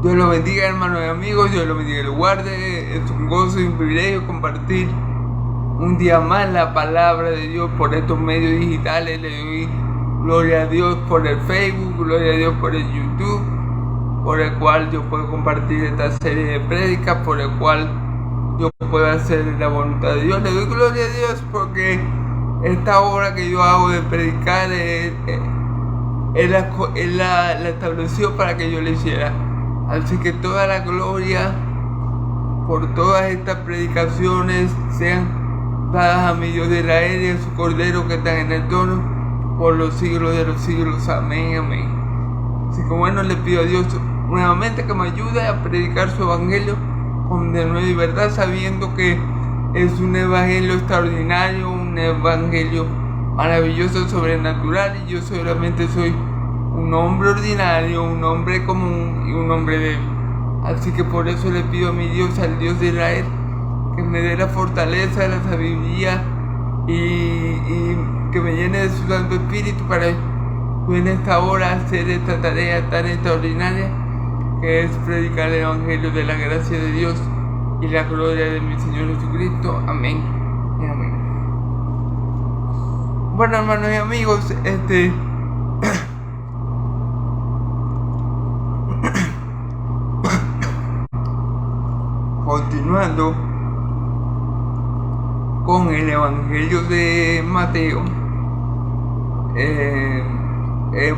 Dios lo bendiga, hermanos y amigos, Dios lo bendiga y lo guarde. Es un gozo y un privilegio compartir un día más la palabra de Dios por estos medios digitales. Le doy gloria a Dios por el Facebook, gloria a Dios por el YouTube, por el cual yo puedo compartir esta serie de prédicas, por el cual yo puedo hacer la voluntad de Dios. Le doy gloria a Dios porque esta obra que yo hago de predicar Él la estableció para que yo la hiciera. Así que toda la gloria por todas estas predicaciones sean dadas a mi Dios de Israel y a su Cordero que están en el trono por los siglos de los siglos. Amén, amén. Así que bueno, le pido a Dios nuevamente que me ayude a predicar su evangelio con de nuevo y verdad, sabiendo que es un evangelio extraordinario, un evangelio maravilloso, sobrenatural, y yo solamente soy un hombre ordinario, un hombre común y un hombre débil. Así que por eso le pido a mi Dios, al Dios de Israel, que me dé la fortaleza, la sabiduría y que me llene de su Santo Espíritu para yo en esta hora hacer esta tarea tan extraordinaria que es predicar el evangelio de la gracia de Dios y la gloria de mi Señor Jesucristo. Amén y amén. Bueno, hermanos y amigos, continuando con el evangelio de Mateo,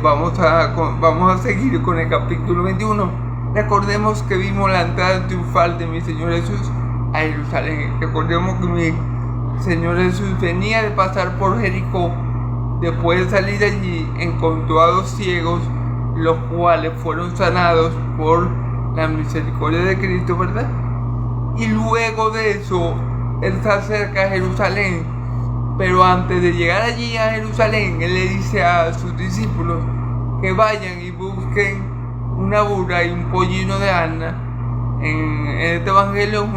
vamos a seguir con el capítulo 21. Recordemos que vimos la entrada triunfal de mi Señor Jesús a Jerusalén. Recordemos que mi Señor Jesús venía de pasar por Jericó. Después de salir de allí, encontró a 2 ciegos, los cuales fueron sanados por la misericordia de Cristo, ¿verdad? Y luego de eso, Él se acerca a Jerusalén. Pero antes de llegar allí a Jerusalén, Él le dice a sus discípulos que vayan y busquen una burra y un pollino de asna. En este evangelio es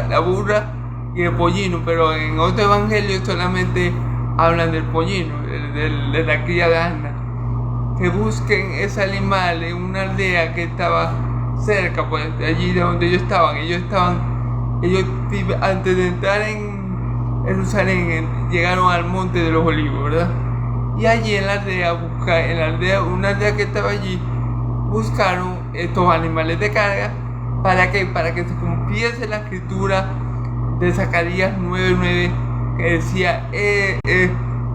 la burra y el pollino, pero en otro evangelio solamente hablan del pollino, de la cría de asna. Que busquen ese animal en una aldea que estaba cerca, pues, de allí de donde ellos estaban. Ellos antes de entrar en Jerusalén llegaron al monte de los olivos, ¿verdad? Y allí en la aldea, una aldea que estaba allí, buscaron estos animales de carga. ¿Para qué? Para que se cumpliese la escritura de Zacarías 9:9, que decía,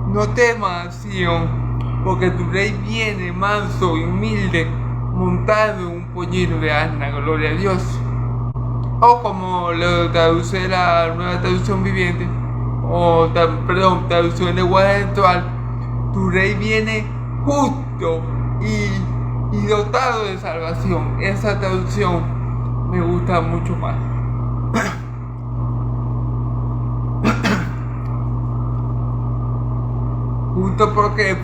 no temas, Sión, porque tu rey viene manso y humilde, montado en un pollino de asna. Gloria a Dios. O como lo traduce la Nueva Traducción Viviente, traducción de lenguaje actual, tu rey viene justo y dotado de salvación. Esa traducción me gusta mucho más. Justo porque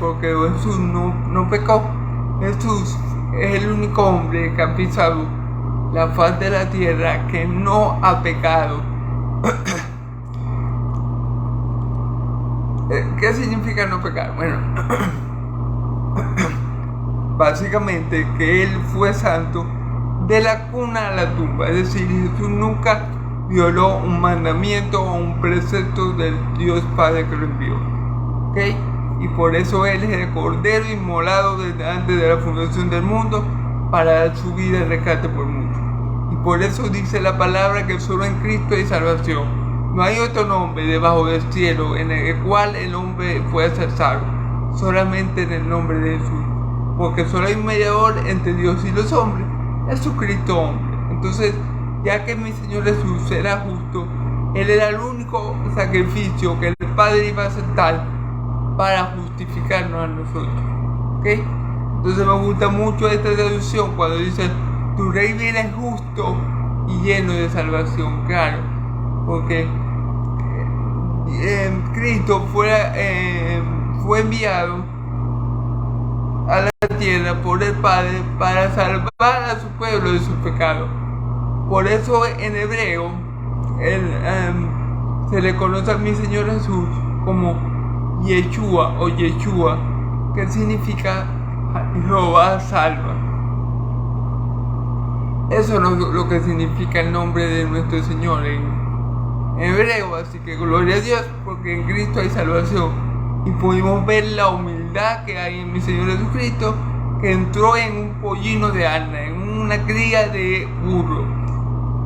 Jesús no pecó. Jesús es el único hombre que ha pisado la faz de la tierra que no ha pecado. ¿Qué significa no pecar? Bueno, básicamente que Él fue santo de la cuna a la tumba. Es decir, Jesús nunca violó un mandamiento o un precepto del Dios Padre que lo envió. ¿Ok? Y por eso Él es el Cordero inmolado desde antes de la fundación del mundo para dar su vida en rescate por muchos. Y por eso dice la palabra que solo en Cristo hay salvación. No hay otro nombre debajo del cielo en el cual el hombre pueda ser salvo, solamente en el nombre de Jesús. Porque solo hay un mediador entre Dios y los hombres, Jesucristo hombre. Entonces, ya que mi Señor Jesús era justo, Él era el único sacrificio que el Padre iba a aceptar para justificarnos a nosotros. ¿Ok? Entonces me gusta mucho esta traducción cuando dice, tu rey viene justo y lleno de salvación. Claro, porque Cristo fue enviado a la tierra por el Padre para salvar a su pueblo de sus pecados. Por eso en hebreo se le conoce a mi Señor Jesús como Yeshua o Yeshua, que significa Jehová salva. Eso es lo que significa el nombre de nuestro Señor en hebreo. Así que gloria a Dios, porque en Cristo hay salvación. Y pudimos ver la humildad que hay en mi Señor Jesucristo, que entró en un pollino de asna, en una cría de burro.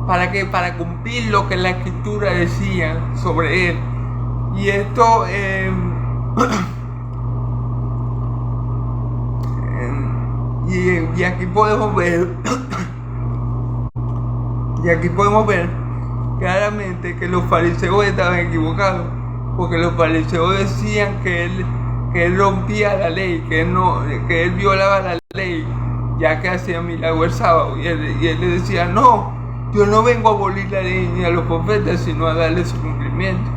¿Para qué? Para cumplir lo que la Escritura decía sobre él. Y esto y aquí podemos ver claramente que los fariseos estaban equivocados, porque los fariseos decían que él rompía la ley, que él violaba la ley, ya que hacía milagros el sábado, y él le decía: no, yo no vengo a abolir la ley ni a los profetas, sino a darle su cumplimiento.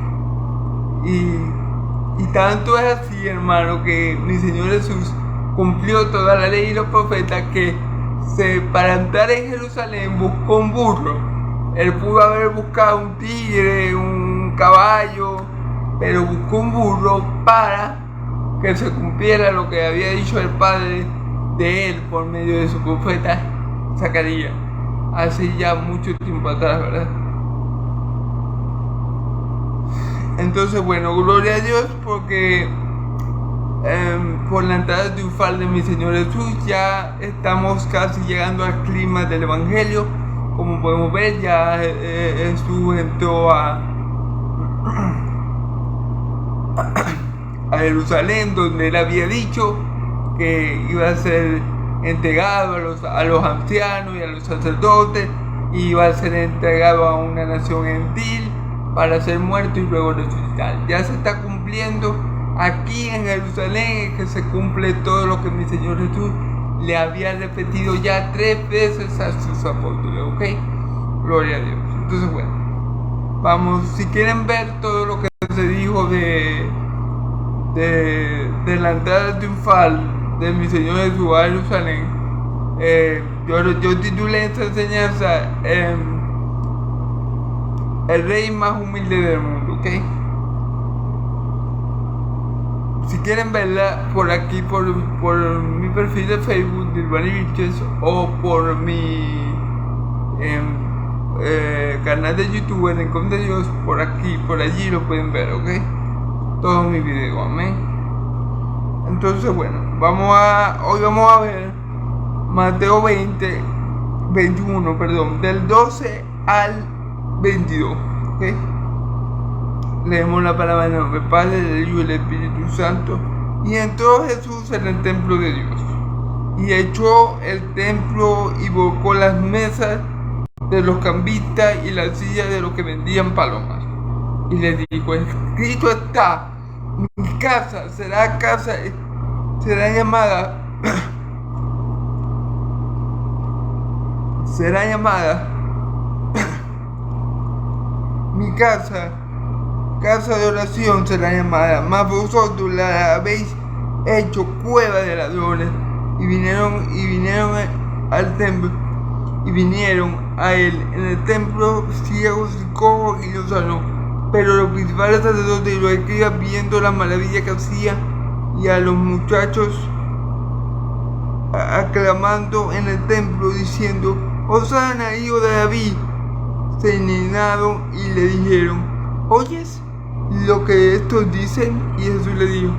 Y tanto es así, hermano, que mi Señor Jesús cumplió toda la ley y los profetas, que para entrar en Jerusalén buscó un burro. Él pudo haber buscado un tigre, un caballo, pero buscó un burro para que se cumpliera lo que había dicho el Padre de él por medio de su profeta Zacarías, hace ya mucho tiempo atrás, ¿verdad? Entonces, bueno, gloria a Dios, porque por la entrada triunfal de mi Señor Jesús ya estamos casi llegando al clima del Evangelio. Como podemos ver, ya Jesús entró a Jerusalén, donde él había dicho que iba a ser entregado a los ancianos y a los sacerdotes, y iba a ser entregado a una nación gentil para ser muerto y luego resucitar. Ya se está cumpliendo aquí en Jerusalén, que se cumple todo lo que mi Señor Jesús le había repetido ya 3 veces a sus apóstoles, ¿ok? Gloria a Dios. Entonces, bueno, vamos, si quieren ver todo lo que se dijo de la entrada triunfal de mi Señor Jesús a Jerusalén, yo titulé esta enseñanza el rey más humilde del mundo, ¿ok? Si quieren verla por aquí, por mi perfil de Facebook, Dilbani Vilches, o por mi canal de YouTube, El Rincón de Dios, por aquí, por allí lo pueden ver, ¿ok? Todos mis videos, amén. Entonces, bueno, hoy vamos a ver Mateo 21, del 12 al 22, ¿ok? Leemos la palabra en nombre del Padre, del Hijo y del Espíritu Santo. Y entró Jesús en el templo de Dios, y echó el templo y volcó las mesas de los cambistas y las sillas de los que vendían palomas. Y les dijo: escrito está, mi casa será llamada mi casa de oración será llamada, mas vosotros la habéis hecho cueva de ladrones. Y vinieron al templo, y vinieron a él en el templo ciegos y cojos, y los sanó. Pero los principales sacerdotes y los escribas, viendo la maravilla que hacía, y a los muchachos aclamando en el templo, diciendo: Hosana, hijo de David, se indignaron y le dijeron: ¿oyes lo que estos dicen? Y Jesús le dijo: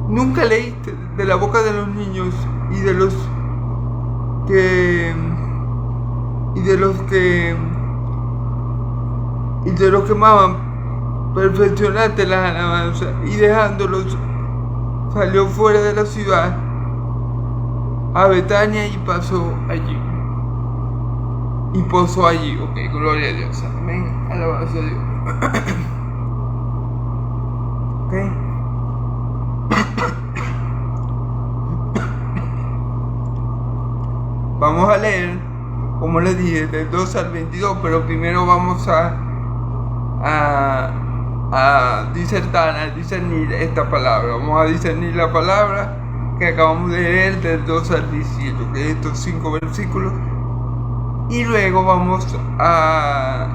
¿nunca leíste de la boca de los niños y de los que amaban perfeccionaste las alabanzas? Y dejándolos salió fuera de la ciudad a Betania y posó allí. Ok, gloria a Dios, amén, alabanza a Dios. Ok. Vamos a leer, como les dije, del 12 al 22, pero primero vamos a discernir esta palabra. Vamos a discernir la palabra que acabamos de leer del 12 al 17, que es estos 5 versículos, y luego vamos a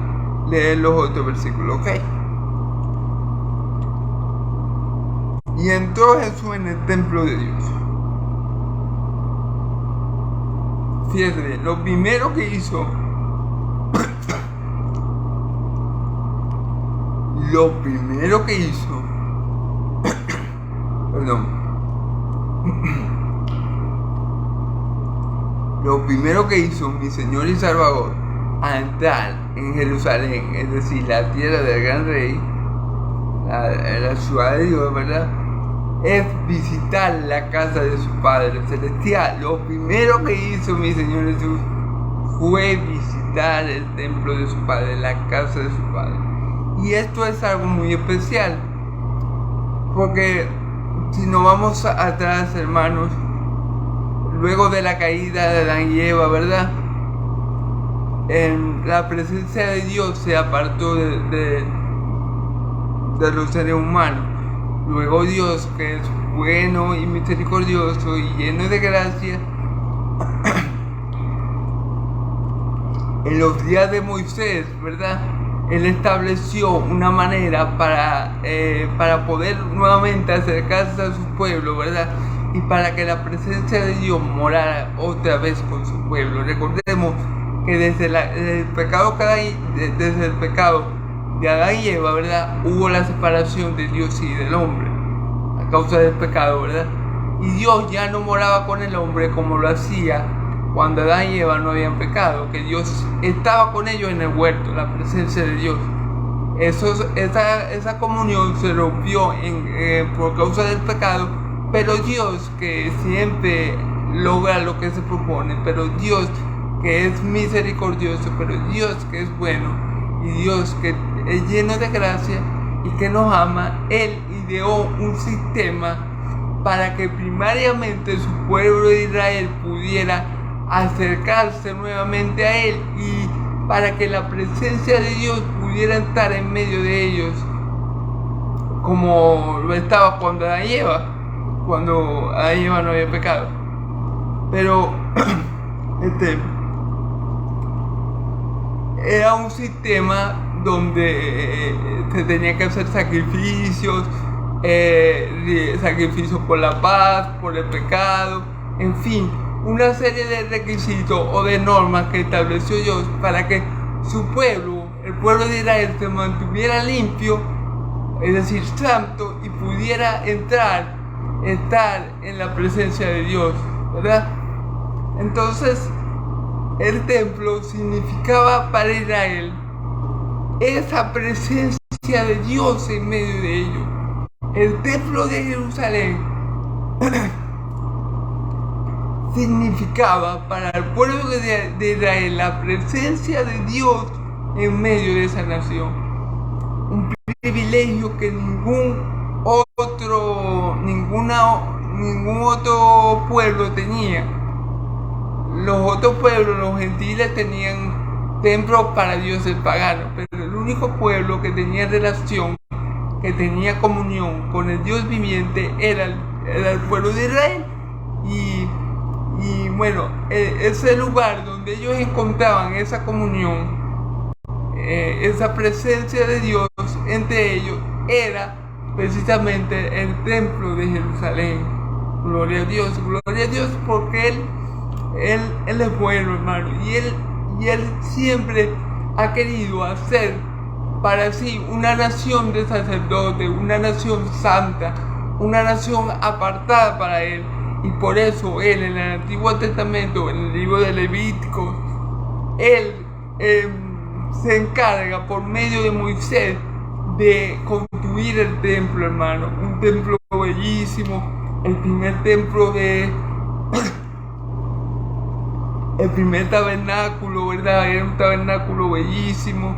leer los otros versículos, ¿ok? Y entró Jesús en el templo de Dios, fíjate, lo primero que hizo, perdón, lo primero que hizo mi Señor y Salvador al entrar en Jerusalén, es decir, la tierra del gran rey, la ciudad de Dios, ¿verdad?, es visitar la casa de su Padre Celestial. Lo primero que hizo mi Señor Jesús fue visitar el templo de su Padre, la casa de su Padre. Y esto es algo muy especial, porque si nos vamos atrás, hermanos, luego de la caída de Adán y Eva, ¿verdad?, la presencia de Dios se apartó de los seres humanos. Luego Dios, que es bueno y misericordioso y lleno de gracia, en los días de Moisés, ¿verdad?, Él estableció una manera para poder nuevamente acercarse a su pueblo, ¿verdad?, y para que la presencia de Dios morara otra vez con su pueblo. Recordemos que desde el pecado de Adán y Eva, ¿verdad?, hubo la separación de Dios y del hombre a causa del pecado, ¿verdad? Y Dios ya no moraba con el hombre como lo hacía cuando Adán y Eva no habían pecado, que Dios estaba con ellos en el huerto, la presencia de Dios. Esa comunión se rompió por causa del pecado, pero Dios, que siempre logra lo que se propone, pero Dios que es misericordioso, pero Dios que es bueno, y Dios que es lleno de gracia y que nos ama, Él ideó un sistema para que primariamente su pueblo de Israel pudiera acercarse nuevamente a Él, y para que la presencia de Dios pudiera estar en medio de ellos, como lo estaba cuando Adán y Eva no había pecado. Pero era un sistema donde se tenía que hacer sacrificios por la paz, por el pecado, en fin, una serie de requisitos o de normas que estableció Dios para que su pueblo, el pueblo de Israel, se mantuviera limpio, es decir, santo, y pudiera estar en la presencia de Dios, ¿verdad? Entonces, el templo significaba para Israel esa presencia de Dios en medio de ellos. El templo de Jerusalén significaba para el pueblo de Israel la presencia de Dios en medio de esa nación. Un privilegio que ningún otro pueblo tenía. Los otros pueblos, los gentiles, tenían templos para dioses paganos, pero el único pueblo que tenía relación, que tenía comunión con el Dios viviente, era el pueblo de Israel. Y bueno, ese lugar donde ellos encontraban esa comunión, esa presencia de Dios entre ellos, era precisamente el templo de Jerusalén. Gloria a Dios, porque Él es bueno, hermano, y Él siempre ha querido hacer para sí una nación de sacerdotes, una nación santa, una nación apartada para Él. Y por eso Él, en el Antiguo Testamento, en el libro de Levítico, Él se encarga por medio de Moisés de construir el templo, hermano. Un templo bellísimo, el primer templo el primer tabernáculo, ¿verdad? Era un tabernáculo bellísimo.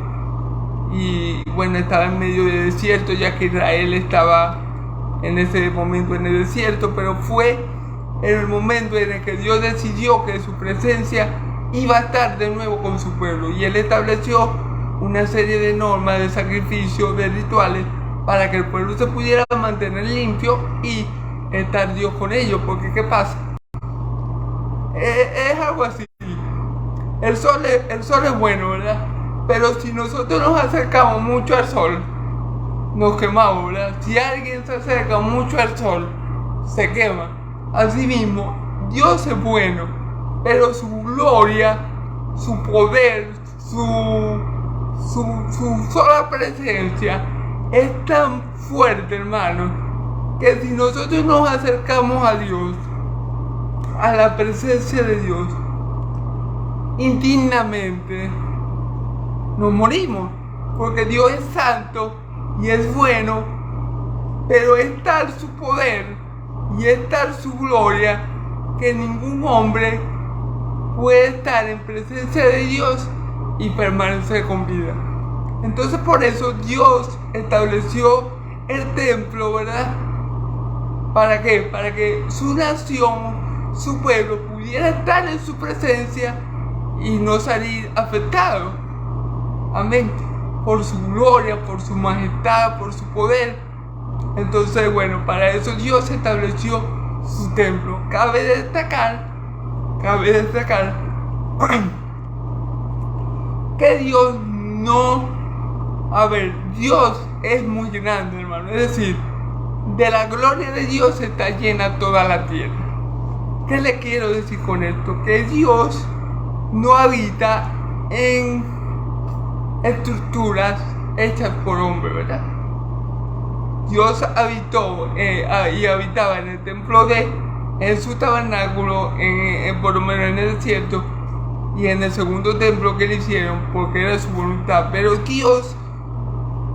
Y bueno, estaba en medio del desierto, ya que Israel estaba en ese momento en el desierto, pero fue en el momento en el que Dios decidió que su presencia iba a estar de nuevo con su pueblo, y Él estableció una serie de normas, de sacrificios, de rituales, para que el pueblo se pudiera mantener limpio y estar Dios con ellos. Porque ¿qué pasa? Es algo así. El sol es bueno, ¿verdad? Pero si nosotros nos acercamos mucho al sol, nos quemamos, ¿verdad? Si alguien se acerca mucho al sol, se quema. Asimismo, Dios es bueno, pero su gloria, su poder, su sola presencia es tan fuerte, hermano, que si nosotros nos acercamos a Dios, a la presencia de Dios, indignamente, nos morimos, porque Dios es santo y es bueno, pero es tal su poder y es tal su gloria que ningún hombre puede estar en presencia de Dios y permanecer con vida. Entonces por eso Dios estableció el templo, ¿verdad? ¿Para qué? Para que su nación, su pueblo pudiera estar en su presencia y no salir afectado. Amén. Por su gloria, por su majestad, por su poder. Entonces, bueno, para eso Dios estableció su templo. Cabe destacar que Dios Dios es muy grande, hermano. Es decir, de la gloria de Dios está llena toda la tierra. ¿Qué le quiero decir con esto? Que Dios no habita en estructuras hechas por hombre, ¿verdad? Dios habitó y habitaba en el templo en su tabernáculo, por lo menos en el desierto, y en el segundo templo que le hicieron, porque era su voluntad. Pero Dios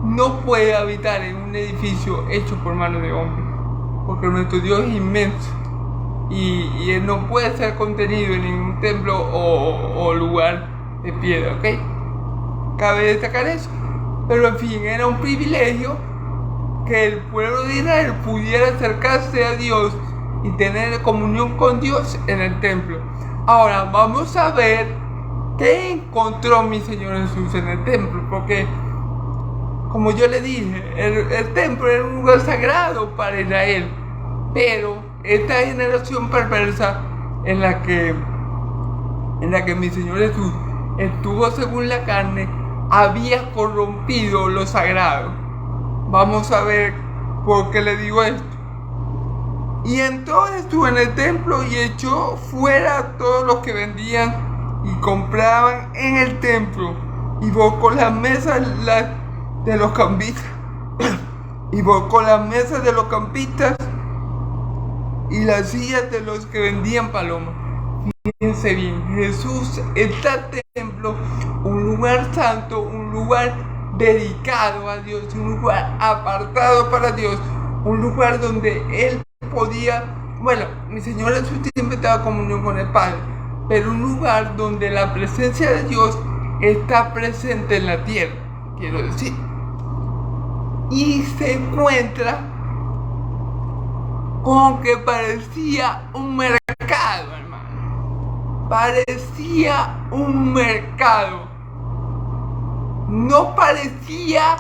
no puede habitar en un edificio hecho por mano de hombre, porque nuestro Dios es inmenso y Él no puede ser contenido en ningún templo o lugar de piedra, ¿ok? Cabe destacar eso. Pero en fin, era un privilegio que el pueblo de Israel pudiera acercarse a Dios y tener comunión con Dios en el templo. Ahora vamos a ver qué encontró mi Señor Jesús en el templo, porque como yo le dije, el templo era un lugar sagrado para Israel, pero esta generación perversa en la que mi Señor Jesús estuvo según la carne, había corrompido lo sagrado. Vamos a ver por qué le digo esto. Y entonces estuvo en el templo y echó fuera a todos los que vendían y compraban en el templo, y volcó las mesas de los campistas y las sillas de los que vendían palomas. Fíjense bien, Jesús está en el templo, un lugar santo, un lugar dedicado a Dios, un lugar apartado para Dios, un lugar donde Él podía, mi Señor Jesús siempre estaba en comunión con el Padre, pero un lugar donde la presencia de Dios está presente en la tierra, quiero decir. Y se encuentra con que parecía un mercado, hermano. Parecía un mercado. No parecía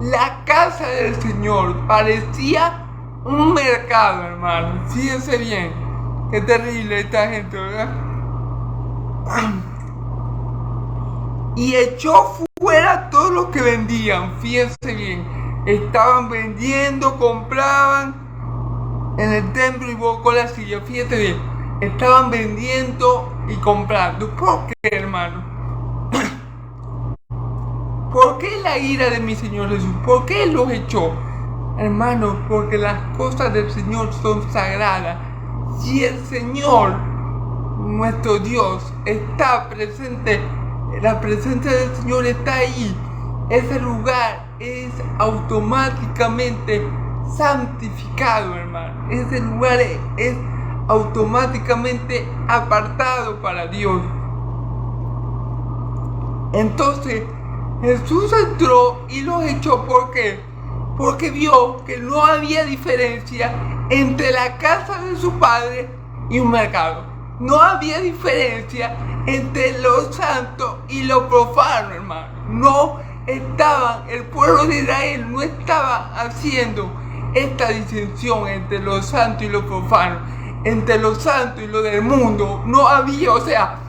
la casa del Señor, parecía un mercado, hermano. Fíjense bien, qué terrible esta gente, ¿verdad? Y echó fuera a todos los que vendían. Fíjense bien, estaban vendiendo, compraban en el templo y volcó la silla. Fíjense bien, estaban vendiendo y comprando. ¿Por qué, hermano? ¿Por qué la ira de mi Señor Jesús? ¿Por qué los echó? Hermanos, porque las cosas del Señor son sagradas. Si el Señor, nuestro Dios, está presente, la presencia del Señor está ahí, ese lugar es automáticamente santificado, hermano. Ese lugar es automáticamente apartado para Dios. Entonces Jesús entró y los echó. ¿Por qué? Porque vio que no había diferencia entre la casa de su padre y un mercado. No había diferencia entre lo santo y lo profano, hermano. No estaban, el pueblo de Israel no estaba haciendo esta distinción entre lo santo y lo profano, entre lo santo y lo del mundo. No había, o sea,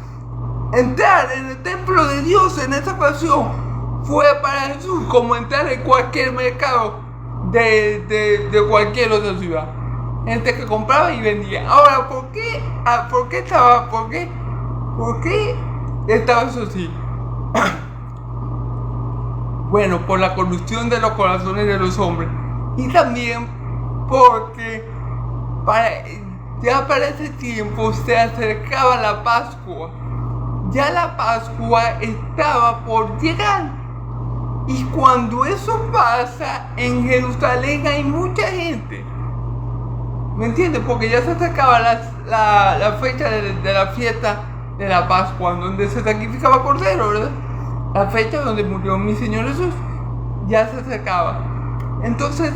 entrar en el templo de Dios en esa ocasión fue para Jesús como entrar en cualquier mercado de cualquier otra ciudad. Gente que compraba y vendía. Ahora, ¿por qué ¿Por qué estaba eso así? Bueno, por la corrupción de los corazones de los hombres. Y también porque ya para ese tiempo se acercaba la Pascua. Ya la Pascua estaba por llegar. Y cuando eso pasa, en Jerusalén hay mucha gente. ¿Me entiendes? Porque ya se acercaba la fecha de la fiesta de la Pascua, donde se sacrificaba cordero, ¿verdad? La fecha donde murió mi Señor Jesús ya se acercaba. Entonces,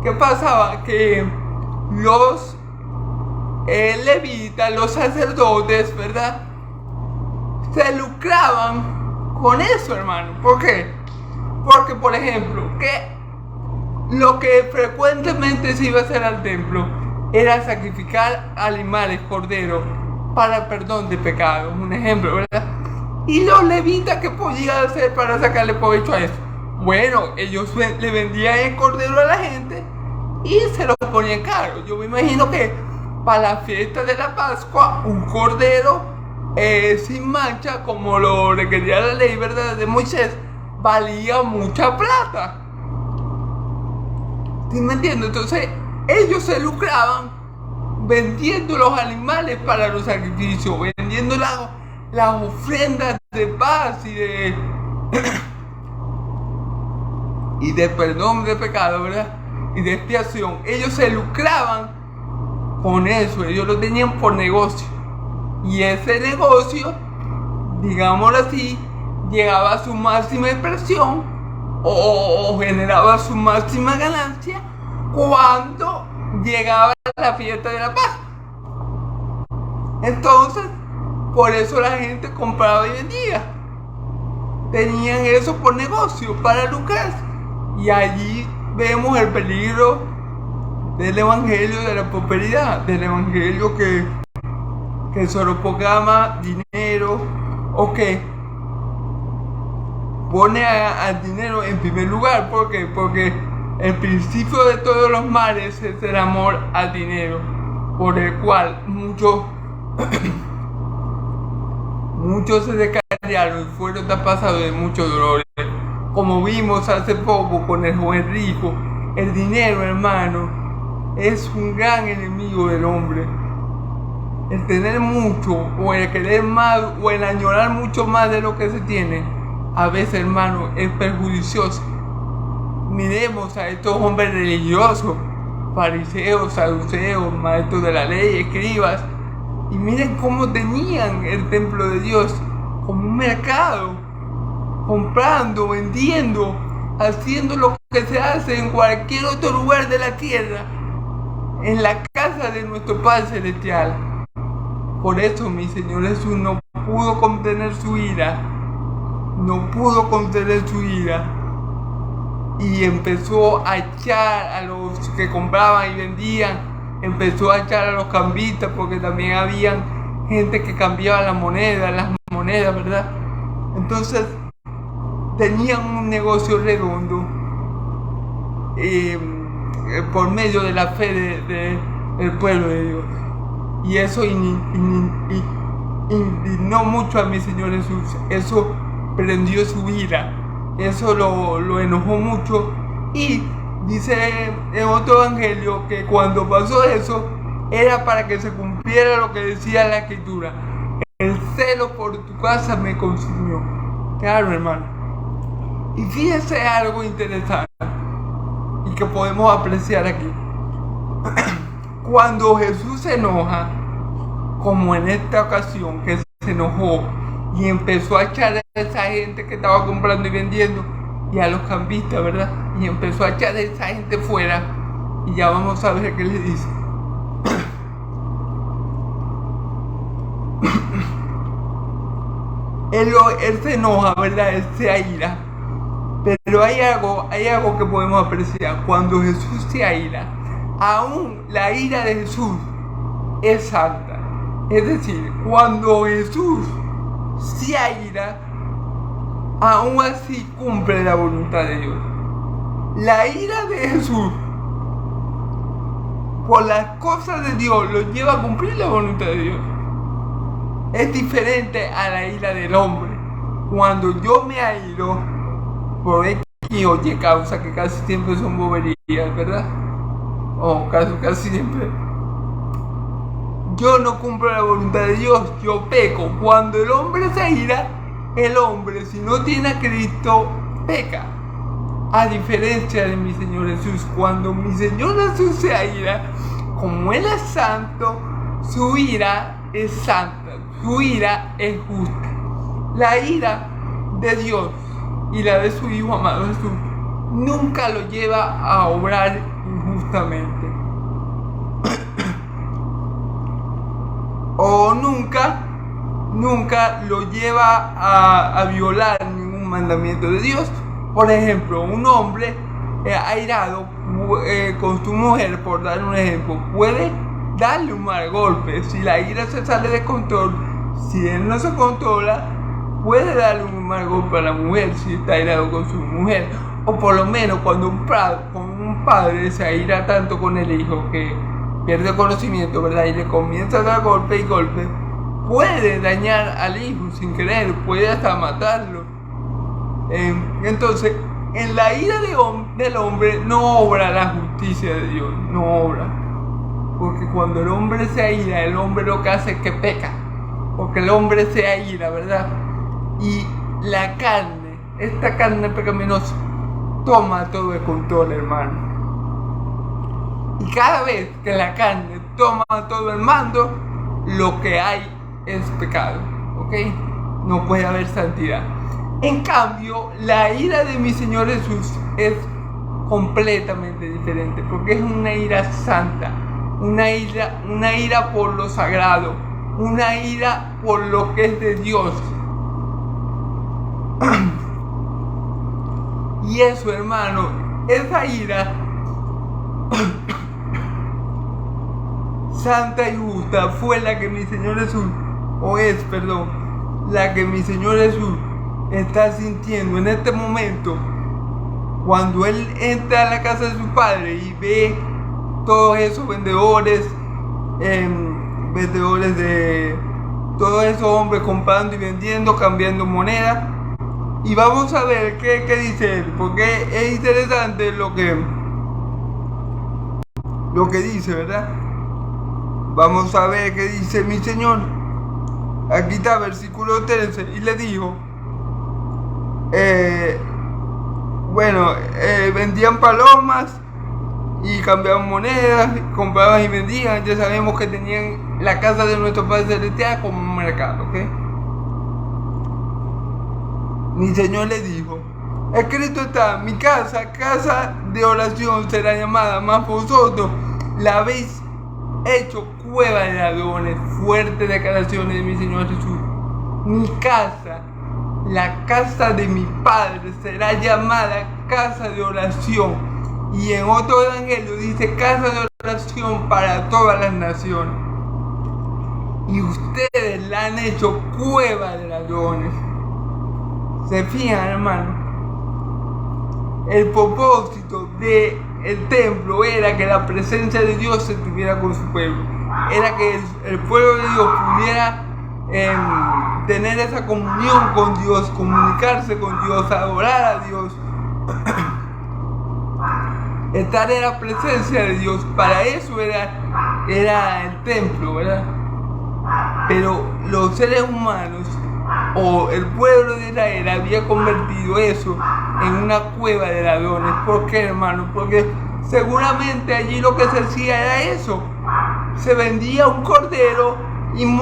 ¿qué pasaba? Que los levitas, los sacerdotes, ¿verdad? Se lucraban con eso, hermano. ¿Por qué? Porque, por ejemplo, que lo que frecuentemente se iba a hacer al templo era sacrificar animales, corderos, para el perdón de pecados. Un ejemplo, ¿verdad? ¿Y los levitas qué podían hacer para sacarle provecho a eso? Bueno, ellos le vendían el cordero a la gente y se lo ponían caro. Yo me imagino que para la fiesta de la Pascua, un cordero sin mancha, como lo requería la ley, ¿verdad?, de Moisés, valía mucha plata. ¿Sí me entiendes? Entonces, ellos se lucraban vendiendo los animales para los sacrificios, vendiendo las ofrendas de paz y de perdón de pecado, ¿verdad? Y de expiación. Ellos se lucraban con eso, ellos lo tenían por negocio. Y ese negocio, digámoslo así, llegaba a su máxima expresión o generaba su máxima ganancia cuando llegaba la fiesta de la paz. Entonces, por eso la gente compraba y vendía. Tenían eso por negocio, para lucrarse. Y allí vemos el peligro del evangelio de la prosperidad, del evangelio que solo proclama dinero o que pone al dinero en primer lugar. ¿Por qué? Porque el principio de todos los males es el amor al dinero, por el cual muchos se descarriaron y fueron traspasados de muchos dolores. Como vimos hace poco con el joven rico, el dinero, hermano, es un gran enemigo del hombre. El tener mucho, o el querer más, o el añorar mucho más de lo que se tiene, a veces, hermano, es perjudicioso. Miremos a estos hombres religiosos, fariseos, saduceos, maestros de la ley, escribas, y miren cómo tenían el templo de Dios como un mercado, comprando, vendiendo, haciendo lo que se hace en cualquier otro lugar de la tierra, en la casa de nuestro Padre Celestial. Por eso mi Señor Jesús no pudo contener su ira, y empezó a echar a los que compraban y vendían, empezó a echar a los cambistas, porque también habían gente que cambiaba las monedas, ¿verdad? Entonces tenían un negocio redondo por medio de la fe del pueblo de Dios. Y eso indignó mucho a mi Señor Jesús. Eso prendió su ira. Eso lo enojó mucho. Y dice en otro evangelio que cuando pasó eso era para que se cumpliera lo que decía la Escritura: el celo por tu casa me consumió. Claro, hermano. Y fíjense algo interesante y que podemos apreciar aquí. Cuando Jesús se enoja, como en esta ocasión que se enojó y empezó a echar a esa gente que estaba comprando y vendiendo, y a los cambistas, ¿verdad? Y empezó a echar a esa gente fuera, y ya vamos a ver qué le dice. Él se enoja, ¿verdad? Él se aira. Pero hay algo que podemos apreciar. Cuando Jesús se aira, aún la ira de Jesús es santa. Es decir, cuando Jesús se aira, aún así cumple la voluntad de Dios. La ira de Jesús por las cosas de Dios lo lleva a cumplir la voluntad de Dios. es diferente a la ira del hombre. Cuando yo me airo por X y oye causa, que casi siempre son boberías, ¿verdad? O casi siempre. Yo no cumplo la voluntad de Dios, yo peco. Cuando el hombre se ira, el hombre, si no tiene a Cristo, peca. A diferencia de mi Señor Jesús, cuando mi Señor Jesús se aira, como Él es santo, su ira es santa, su ira es justa. La ira de Dios y la de su Hijo amado Jesús nunca lo lleva a obrar injustamente. O nunca lo lleva a violar ningún mandamiento de Dios. Por ejemplo, un hombre airado con su mujer, por dar un ejemplo, puede darle un mal golpe. Si la ira se sale de control, si él no se controla, puede darle un mal golpe a la mujer si está airado con su mujer. O por lo menos cuando un padre se aira tanto con el hijo que pierde conocimiento, ¿verdad? Y le comienza a dar golpe y golpe, puede dañar al hijo sin querer, puede hasta matarlo. Entonces, en la ira del hombre no obra la justicia de Dios, no obra. Porque cuando el hombre se aira, el hombre lo que hace es que peca. Porque el hombre se aira, ¿verdad? Y la carne, esta carne pecaminosa, toma todo el control, hermano. Y cada vez que la carne toma todo el mando, lo que hay es pecado, ¿ok? No puede haber santidad. En cambio, la ira de mi Señor Jesús es completamente diferente, porque es una ira santa, una ira por lo sagrado, una ira por lo que es de Dios. Y eso, hermano, esa ira santa y justa fue la que mi Señor Jesús, la que mi Señor Jesús está sintiendo en este momento, cuando Él entra a la casa de su Padre y ve todos esos vendedores de todos esos hombres comprando y vendiendo, cambiando monedas. Y vamos a ver qué dice Él, porque es interesante lo que dice, ¿verdad? Vamos a ver qué dice mi Señor. Aquí está, versículo 13, y le dijo, vendían palomas y cambiaban monedas, compraban y vendían. Ya sabemos que tenían la casa de nuestro Padre Celestial como un mercado, ¿ok? Mi Señor le dijo, escrito está, mi casa de oración será llamada, mas vosotros la habéis hecho cueva de ladrones. Fuertes declaraciones de mi Señor Jesús. Mi casa, la casa de mi Padre, será llamada casa de oración. Y en otro evangelio dice casa de oración para todas las naciones. Y ustedes la han hecho cueva de ladrones. ¿Se fijan, hermano? El propósito del templo era que la presencia de Dios estuviera con su pueblo. Era que el pueblo de Dios pudiera tener esa comunión con Dios, comunicarse con Dios, adorar a Dios, estar en la presencia de Dios. Para eso era el templo, ¿verdad? Pero los seres humanos o el pueblo de Israel había convertido eso en una cueva de ladrones. ¿Por qué, hermano? Porque seguramente allí lo que se hacía era eso. Se vendía un cordero en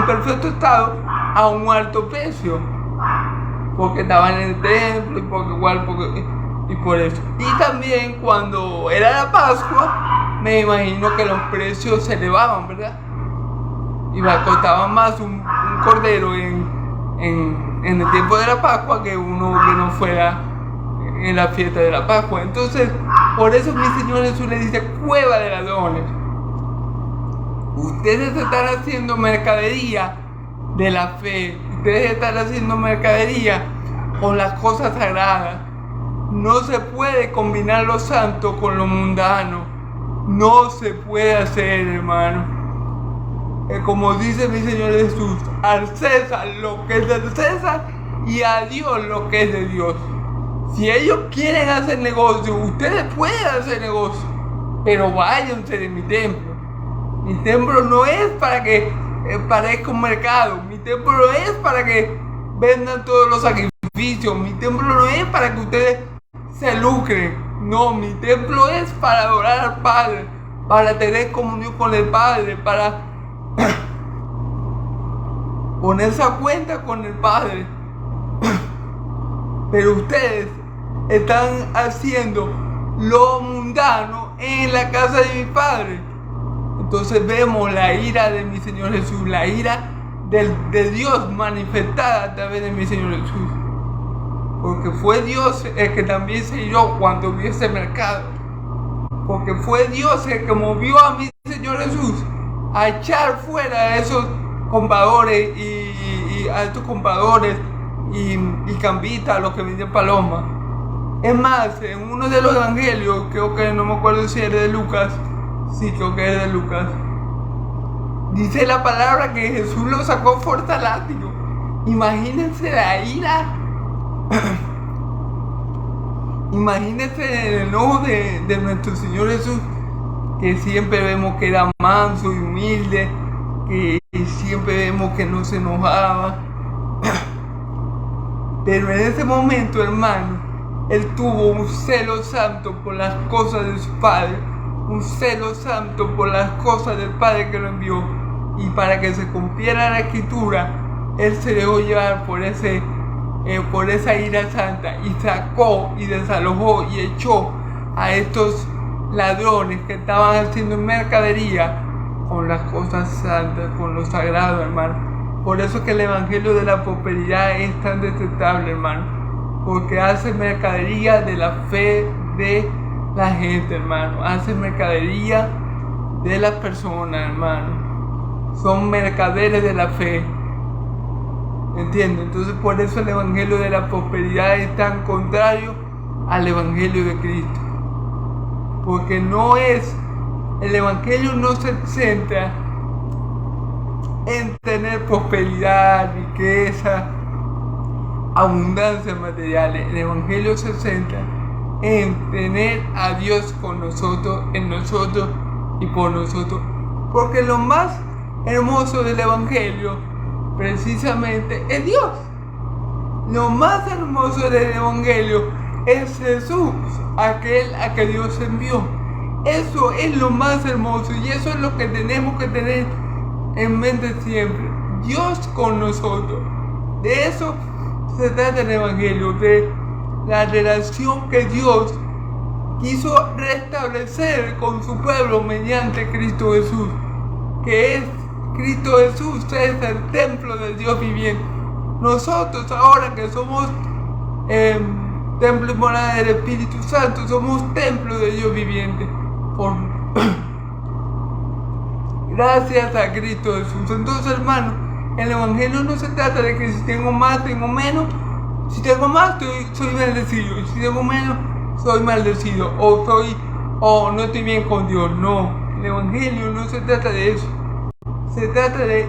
perfecto estado a un alto precio, porque estaban en el templo y por eso. Y también cuando era la Pascua, me imagino que los precios se elevaban, ¿verdad? Y costaban más un cordero en el tiempo de la Pascua que uno que no fuera en la fiesta de la Pascua. Entonces, por eso mi Señor Jesús le dice cueva de ladrones. Ustedes están haciendo mercadería de la fe. Ustedes están haciendo mercadería con las cosas sagradas. No se puede combinar lo santo con lo mundano. No se puede hacer, hermano. como dice mi Señor Jesús, al César lo que es del César y a Dios lo que es de Dios. Si ellos quieren hacer negocio, ustedes pueden hacer negocio, pero váyanse de mi templo. Mi templo no es para que parezca un mercado. Mi templo no es para que vendan todos los sacrificios. Mi templo no es para que ustedes se lucren. No, mi templo es para adorar al Padre, para tener comunión con el Padre, para ponerse a cuenta con el Padre. Pero ustedes están haciendo lo mundano en la casa de mi Padre. Entonces vemos la ira de mi Señor Jesús, la ira de Dios manifestada a través de mi Señor Jesús. Porque fue Dios el que también se iró cuando vio ese mercado. Porque fue Dios el que movió a mi Señor Jesús a echar fuera a esos compradores y a estos compradores y cambitas, los que vendían palomas. Es más, en uno de los evangelios, creo que no me acuerdo si era de Lucas, sí, creo que es de Lucas, dice la palabra que Jesús lo sacó fuerte al látigo. Imagínense la ira. Imagínense el enojo de nuestro Señor Jesús, que siempre vemos que era manso y humilde, que siempre vemos que no se enojaba. Pero en ese momento, hermano, Él tuvo un celo santo por las cosas de su Padre, un celo santo por las cosas del Padre que lo envió. Y para que se cumpliera la Escritura, Él se dejó llevar por esa ira santa y sacó y desalojó y echó a estos ladrones que estaban haciendo mercadería con las cosas santas, con lo sagrado, hermano. Por eso que el evangelio de la prosperidad es tan detestable, hermano, porque hace mercadería de la fe de la gente, hermano, hace mercadería de las personas, hermano. Son mercaderes de la fe. ¿Entiendes? Entonces por eso el evangelio de la prosperidad es tan contrario al evangelio de Cristo. Porque el evangelio no se centra en tener prosperidad, riqueza, abundancia material. El evangelio se centra en tener a Dios con nosotros, en nosotros y por nosotros. Porque lo más hermoso del evangelio precisamente es Dios. Lo más hermoso del evangelio es Jesús, aquel a que Dios envió. Eso es lo más hermoso y eso es lo que tenemos que tener en mente siempre. Dios con nosotros. De eso se trata el evangelio, de la relación que Dios quiso restablecer con su pueblo mediante Cristo Jesús, que es Cristo Jesús, es el templo del Dios viviente. Nosotros ahora que somos templo y morada del Espíritu Santo, somos templo del Dios viviente. Gracias a Cristo Jesús. Entonces, hermano, el evangelio no se trata de que si tengo más, tengo menos. Si tengo más, soy bendecido. Y si tengo menos, soy maldecido. O no estoy bien con Dios. No, el evangelio no se trata de eso. Se trata de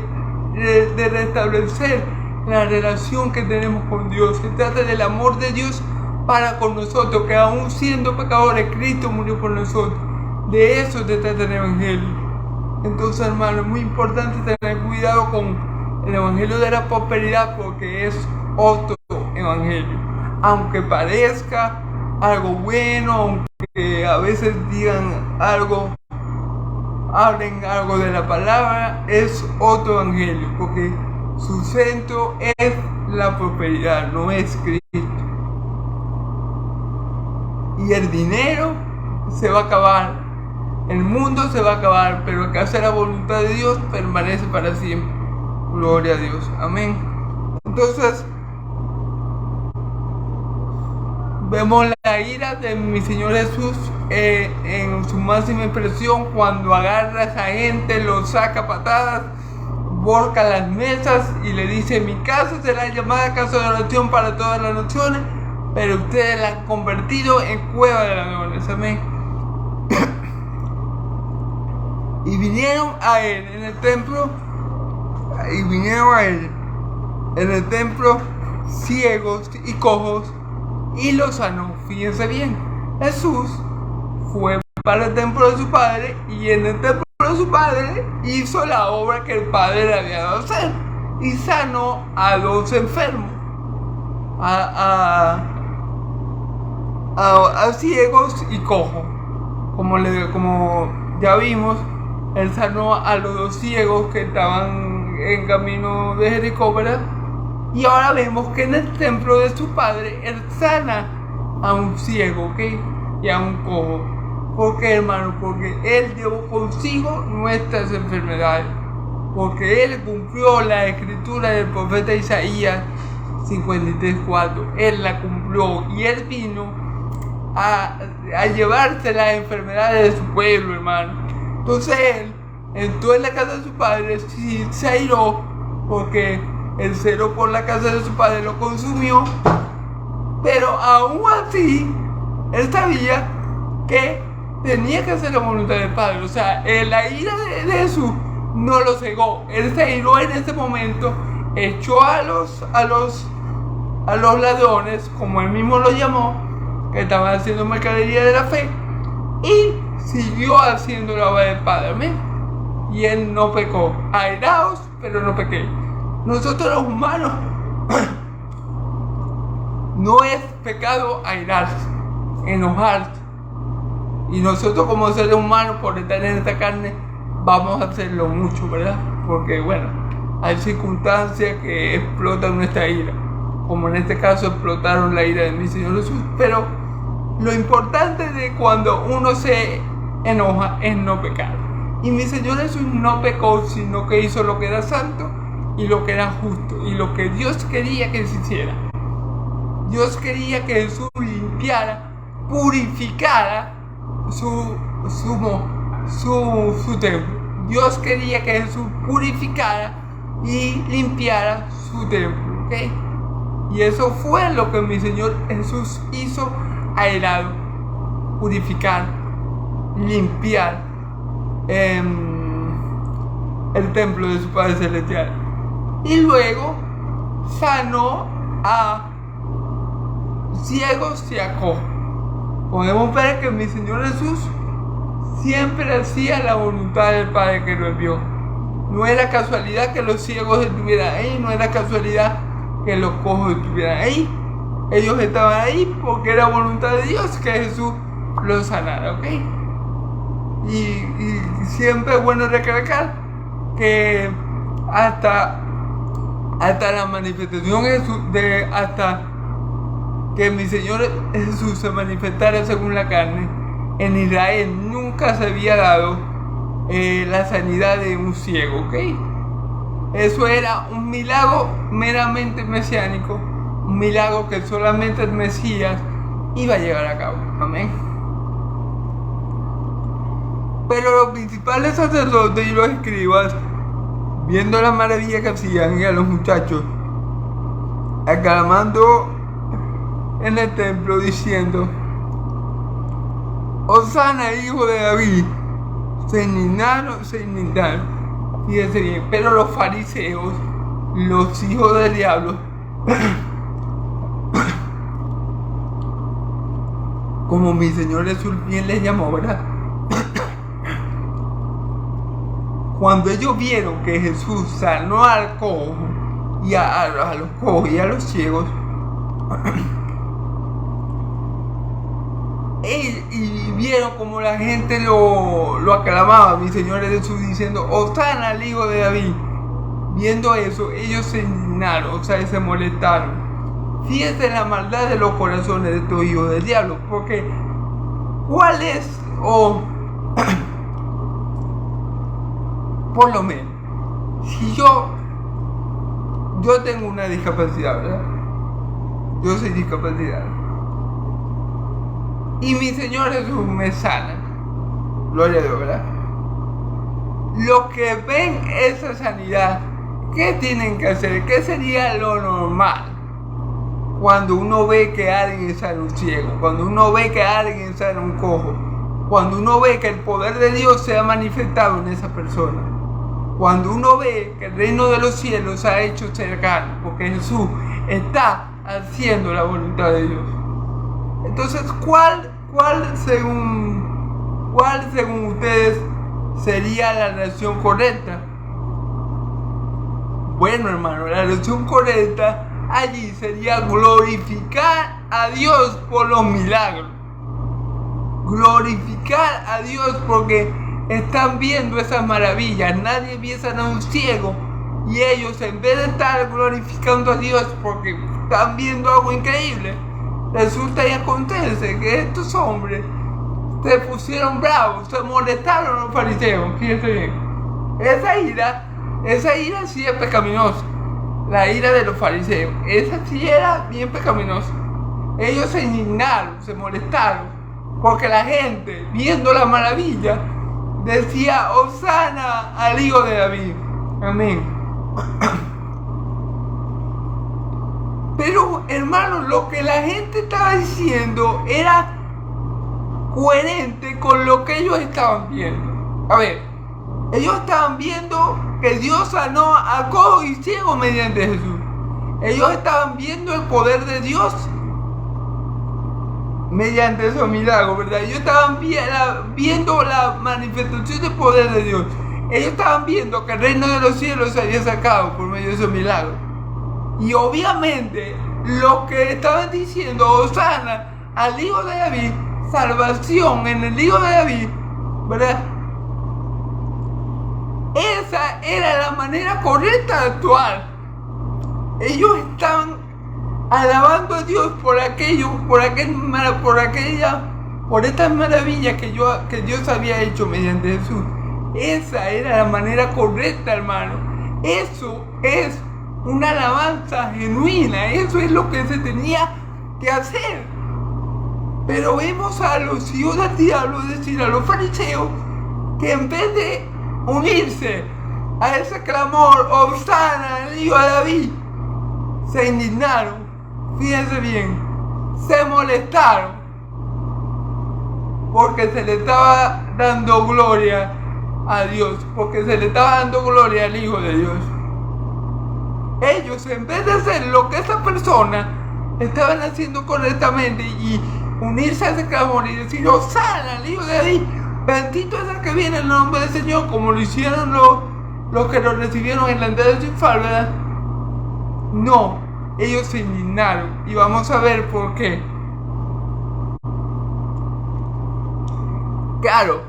restablecer la relación que tenemos con Dios. Se trata del amor de Dios para con nosotros, que aún siendo pecadores, Cristo murió por nosotros. De eso se trata el evangelio. Entonces, hermano, es muy importante tener cuidado con el evangelio de la prosperidad, porque es otro evangelio. Aunque parezca algo bueno, aunque a veces digan algo, hablen algo de la palabra, es otro evangelio, porque su centro es la prosperidad, no es Cristo. Y el dinero se va a acabar, el mundo se va a acabar, pero el que hace la voluntad de Dios permanece para siempre. Gloria a Dios, amén. Entonces vemos la ira de mi Señor Jesús en su máxima expresión, cuando agarra a esa gente, los saca a patadas, volca las mesas y le dice: mi casa será llamada casa de oración para todas las naciones, pero ustedes la han convertido en cueva de ladrones. Amén. Y vinieron a él en el templo y vinieron a él en el templo ciegos y cojos y los sanó. Fíjense bien, Jesús fue para el templo de su padre y en el templo de su padre hizo la obra que el padre le había dado a hacer y sanó a los enfermos, a ciegos y cojos. Como ya vimos, él sanó a los dos ciegos que estaban en camino de Jericó, ¿verdad? Y ahora vemos que en el templo de su padre él sana a un ciego, ¿ok? Y a un cojo. ¿Por qué, hermano? Porque él llevó consigo nuestras enfermedades. Porque él cumplió la escritura del profeta Isaías 53:4. Él la cumplió y él vino a llevarse las enfermedades de su pueblo, hermano. Entonces él entró en la casa de su padre, se airó, porque el celo por la casa de su padre lo consumió, pero aún así él sabía que tenía que hacer la voluntad del Padre. O sea, la ira de Jesús no lo cegó. Él se airó en ese momento, echó a los ladrones, como él mismo lo llamó, que estaban haciendo mercadería de la fe, y siguió haciendo la obra del Padre. Amén. Y él no pecó. Airaos, pero no pequé. Nosotros los humanos no es pecado airarse, enojarse. Y nosotros como seres humanos, por estar en esta carne, vamos a hacerlo mucho, ¿verdad? Porque bueno, hay circunstancias que explotan nuestra ira, como en este caso explotaron la ira de mi Señor Jesús. Pero lo importante de cuando uno se enoja es no pecar. Y mi Señor Jesús no pecó, sino que hizo lo que era santo y lo que era justo y lo que Dios quería que se hiciera. Dios quería que Jesús limpiara, purificara su templo. Dios quería que Jesús purificara y limpiara su templo, ¿ok? Y eso fue lo que mi Señor Jesús hizo airado: purificar, limpiar el templo de su Padre Celestial. Y luego sanó a ciegos y a cojos. Podemos ver que mi Señor Jesús siempre hacía la voluntad del Padre que lo envió. No era casualidad que los ciegos estuvieran ahí, no era casualidad que los cojos estuvieran ahí. Ellos estaban ahí porque era voluntad de Dios que Jesús los sanara, ¿ok? Y siempre es bueno recalcar que hasta la manifestación hasta que mi Señor Jesús se manifestara según la carne, en Israel nunca se había dado la sanidad de un ciego, ¿ok? Eso era un milagro meramente mesiánico, un milagro que solamente el Mesías iba a llevar a cabo. Amén. Pero los principales sacerdotes y los escribas, viendo la maravilla que hacían, y a los muchachos aclamando en el templo diciendo: Hosana, hijo de David, se indignaron. Fíjense bien. Pero los fariseos, los hijos del diablo, como mi Señor Jesús bien les llamó, ¿verdad? Cuando ellos vieron que Jesús sanó al cojo y a los cojos y a los ciegos, y vieron como la gente lo aclamaba, mi Señor Jesús, diciendo: Hosana al hijo de David. Viendo eso, ellos se indignaron, o sea, se molestaron. Fíjense la maldad de los corazones de estos hijos del diablo, porque ¿cuál es? Por lo menos, si yo tengo una discapacidad, ¿verdad? Yo soy discapacidad. Y mi Señor Jesús me sana. Gloria a Dios, ¿verdad? Los que ven esa sanidad, ¿qué tienen que hacer? ¿Qué sería lo normal? Cuando uno ve que alguien sana un ciego, cuando uno ve que alguien sana un cojo, cuando uno ve que el poder de Dios se ha manifestado en esa persona, cuando uno ve que el reino de los cielos se ha hecho cercano, porque Jesús está haciendo la voluntad de Dios. Entonces, ¿cuál según ustedes sería la relación correcta? Bueno, hermano, la relación correcta allí sería glorificar a Dios por los milagros. Glorificar a Dios porque están viendo esas maravillas. Nadie vio a un ciego y ellos, en vez de estar glorificando a Dios porque están viendo algo increíble, resulta y acontece que estos hombres se pusieron bravos, se molestaron a los fariseos. Fíjense bien, esa ira sí es pecaminosa. La ira de los fariseos, esa sí era bien pecaminosa. Ellos se indignaron, se molestaron, porque la gente, viendo la maravilla, decía: Hosana al hijo de David. Amén. Pero, hermano, lo que la gente estaba diciendo era coherente con lo que ellos estaban viendo. A ver, ellos estaban viendo que Dios sanó a cojo y ciego mediante Jesús. Ellos estaban viendo el poder de Dios mediante esos milagros, ¿verdad? Ellos estaban viendo la manifestación del poder de Dios. Ellos estaban viendo que el reino de los cielos se había sacado por medio de esos milagros. Y obviamente lo que estaban diciendo: Hosana al hijo de David, salvación en el hijo de David, ¿verdad? Esa era la manera correcta de actuar. Ellos estaban alabando a Dios por estas maravillas que Dios había hecho mediante Jesús. Esa era la manera correcta, hermano. Eso es una alabanza genuina. Eso es lo que se tenía que hacer. Pero vemos a los hijos del diablo, es decir, a los fariseos, que en vez de unirse a ese clamor: Hosana al hijo de David, se indignaron. Fíjense bien, se molestaron porque se le estaba dando gloria a Dios, porque se le estaba dando gloria al Hijo de Dios. Ellos, en vez de hacer lo que esa persona estaban haciendo correctamente y unirse a ese clamor y decir: Hosana al Hijo de David, bendito es el que viene en el nombre del Señor, como lo hicieron los que lo recibieron en la entrada triunfal, ¿verdad? No, ellos se indignaron, y vamos a ver por qué. Claro,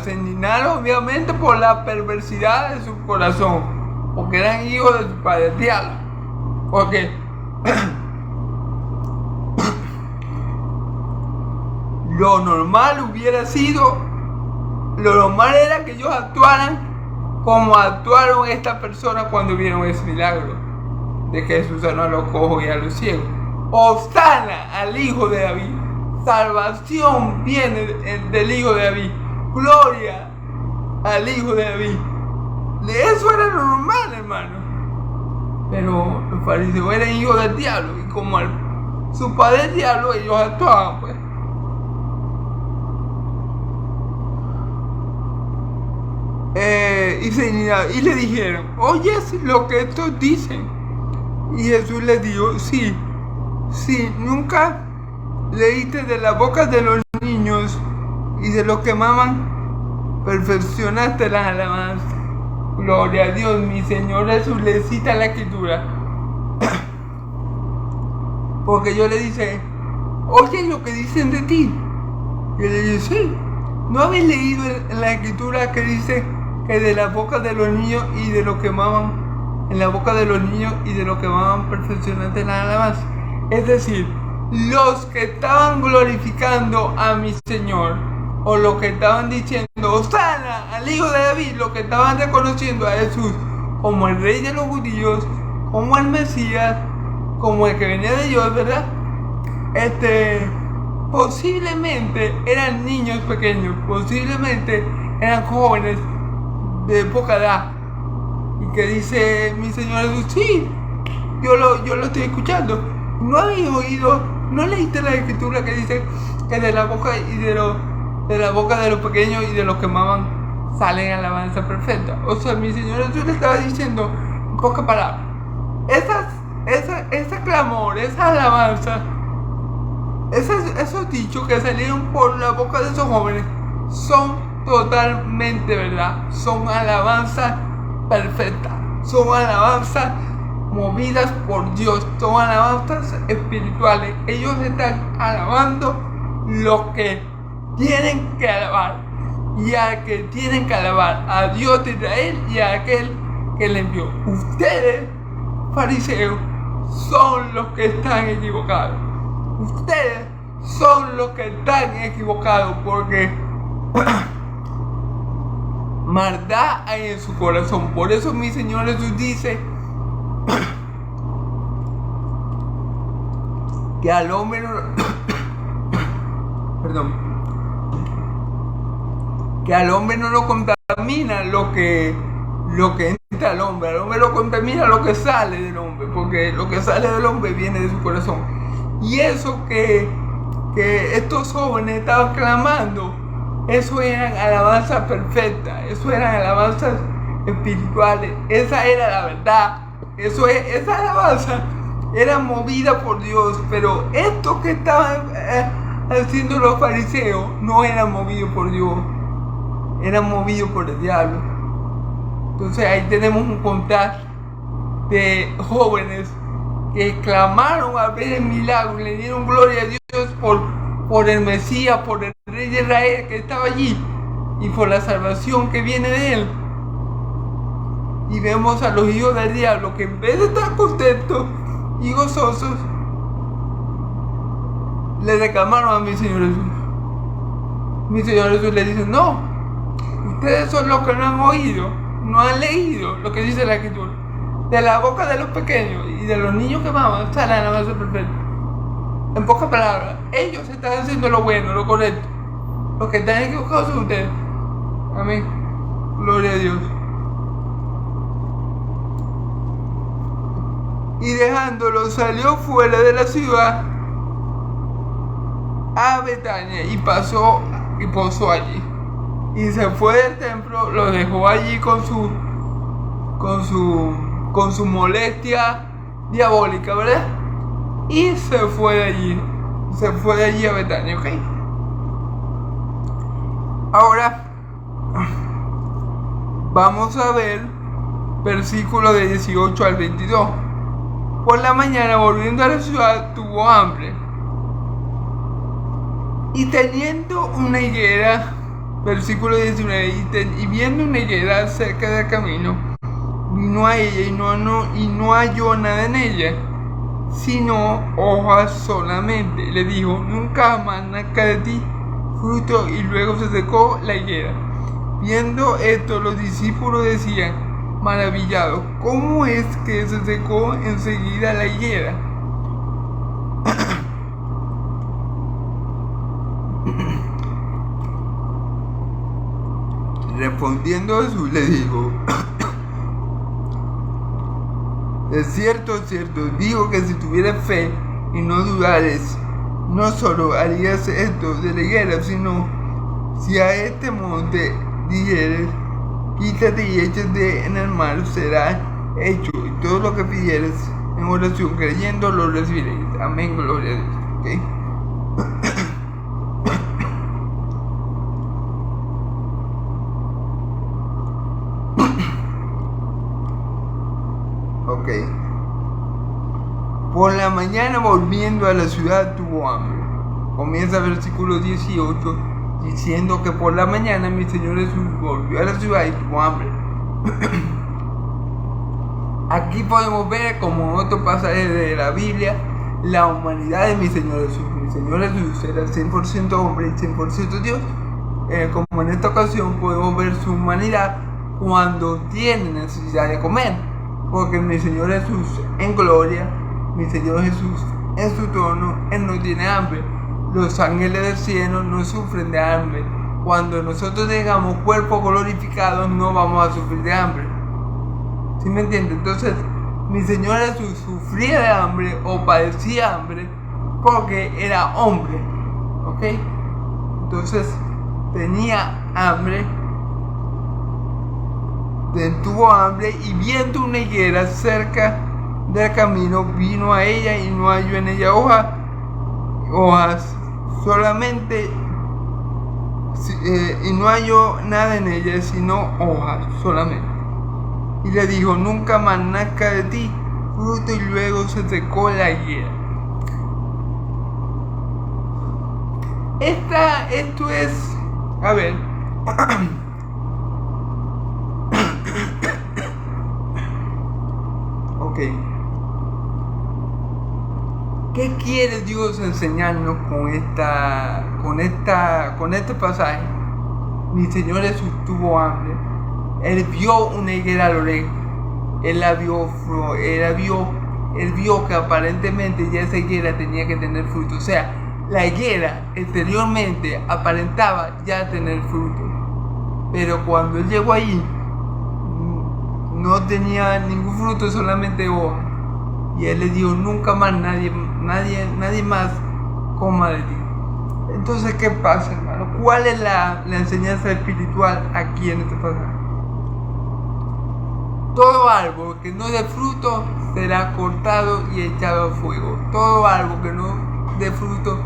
se indignaron obviamente por la perversidad de su corazón, porque eran hijos de su padre el diablo. Porque lo normal era que ellos actuaran como actuaron estas personas cuando vieron ese milagro de que Jesús sanó a los cojos y a los ciegos. Hosana al hijo de David, salvación viene del hijo de David, gloria al hijo de David. Eso era lo normal, hermano. Pero los fariseos eran hijos del diablo, y como su padre el diablo, ellos actuaban, pues. Y le dijeron: ¿oyes lo que estos dicen? Y Jesús les dijo: sí, nunca leíste de la boca de los niños y de los que maman, perfeccionaste las alabanzas. Gloria a Dios. Mi Señor Jesús le cita la Escritura, porque ellos le dicen: oye lo que dicen de ti. Y él le dice: sí, ¿no habéis leído en la Escritura que dice que de la boca de los niños y de los que maman, en la boca de los niños y de los que maman, perfeccionaste las alabanzas? Es decir, los que estaban glorificando a mi Señor, o los que estaban diciendo Hosana al hijo de David, los que estaban reconociendo a Jesús como el rey de los judíos, como el Mesías, como el que venía de Dios, ¿verdad? Posiblemente eran niños pequeños, posiblemente eran jóvenes de poca edad, y que dice mi Señor Jesús: sí, yo lo estoy escuchando. ¿No habéis oído, no leíste la Escritura que dice que de la boca de los pequeños y de los que maman salen alabanza perfecta. O sea, mi Señor Jesús le estaba diciendo, en pocas palabras, ese clamor, esa alabanza, esos dichos que salieron por la boca de esos jóvenes son totalmente verdad. Son alabanzas perfectas, son alabanzas movidas por Dios, son alabanzas espirituales. Ellos están alabando lo que tienen que alabar, y a que tienen que alabar a Dios de Israel y a aquel que le envió. Ustedes, fariseos, son los que están equivocados. Ustedes son los que están equivocados, porque maldad hay en su corazón. Por eso mi Señor Jesús dice que al hombre no perdón, que al hombre no lo contamina lo que entra al hombre lo contamina lo que sale del hombre, porque lo que sale del hombre viene de su corazón. Y eso que estos jóvenes estaban clamando, eso eran alabanzas perfectas, eso eran alabanzas espirituales, esa era la verdad, esa alabanza era movida por Dios. Pero esto que estaban haciendo los fariseos no eran movidos por Dios, eran movidos por el diablo. Entonces ahí tenemos un contraste de jóvenes que clamaron a ver el milagro, le dieron gloria a Dios por el Mesías, por el Rey de Israel que estaba allí y por la salvación que viene de él. Y vemos a los hijos del diablo que en vez de estar contentos y gozosos, le reclamaron a mi Señor Jesús. Mi Señor Jesús le dice: no, ustedes son los que no han oído, no han leído lo que dice la Escritura. De la boca de los pequeños y de los niños que maman sale la alabanza perfecta. En pocas palabras, ellos están haciendo lo bueno, lo correcto. Los que están equivocados son ustedes. Amén. Gloria a Dios. Y dejándolo, salió fuera de la ciudad a Betania y posó allí. Y se fue del templo, lo dejó allí con su molestia diabólica, ¿verdad? Y se fue de allí a Betania, ¿ok? Ahora vamos a ver versículos de 18 al 22. Por la mañana, volviendo a la ciudad, tuvo hambre. Y teniendo una higuera, versículo 19, y viendo una higuera cerca del camino, vino a ella y no halló nada en ella, sino hojas solamente. Le dijo: nunca más nazca de ti fruto. Y luego se secó la higuera. Viendo esto, los discípulos decían, maravillados, ¿cómo es que se secó enseguida la higuera? Respondiendo Jesús le dijo: de cierto, digo que si tuvieras fe y no dudares, no solo harías esto de la higuera, sino si a este monte dijeres, quítate y échate en el mar, será hecho, y todo lo que pidieres en oración creyendo lo recibiréis. Amén, gloria a Dios. ¿Okay? Ok. Por la mañana, volviendo a la ciudad, tuvo hambre. Comienza el versículo 18 diciendo que por la mañana mi Señor Jesús volvió a la ciudad y tuvo hambre. Aquí podemos ver, como en otro pasaje de la Biblia, la humanidad de mi Señor Jesús. Mi Señor Jesús era 100% hombre y 100% Dios. Como en esta ocasión podemos ver su humanidad cuando tiene necesidad de comer. Porque mi Señor Jesús en gloria, mi Señor Jesús en su trono, Él no tiene hambre. Los ángeles del cielo no sufren de hambre. Cuando nosotros tengamos cuerpos glorificados, no vamos a sufrir de hambre. ¿Sí me entiende? Entonces, mi Señor Jesús sufría de hambre o padecía hambre porque era hombre. ¿Ok? Entonces, tenía hambre tuvo hambre y viendo una higuera cerca del camino, vino a ella y no halló en ella hojas, solamente, y no halló nada en ella, sino hojas solamente. Y le dijo: nunca más nazca de ti fruto, y luego se secó la higuera. Esto es, a ver, ok. ¿Qué quiere Dios enseñarnos con este pasaje? Mi Señor Jesús tuvo hambre. Él vio una higuera a lo lejos. Él vio que aparentemente ya esa higuera tenía que tener fruto. O sea, la higuera exteriormente aparentaba ya tener fruto. Pero cuando él llegó allí, no tenía ningún fruto, solamente hoja. Y él le dijo: nunca más nadie más coma de ti. Entonces, ¿qué pasa, hermano? ¿Cuál es la enseñanza espiritual aquí en este pasaje? Todo árbol que no dé fruto será cortado y echado al fuego. Todo árbol que no dé fruto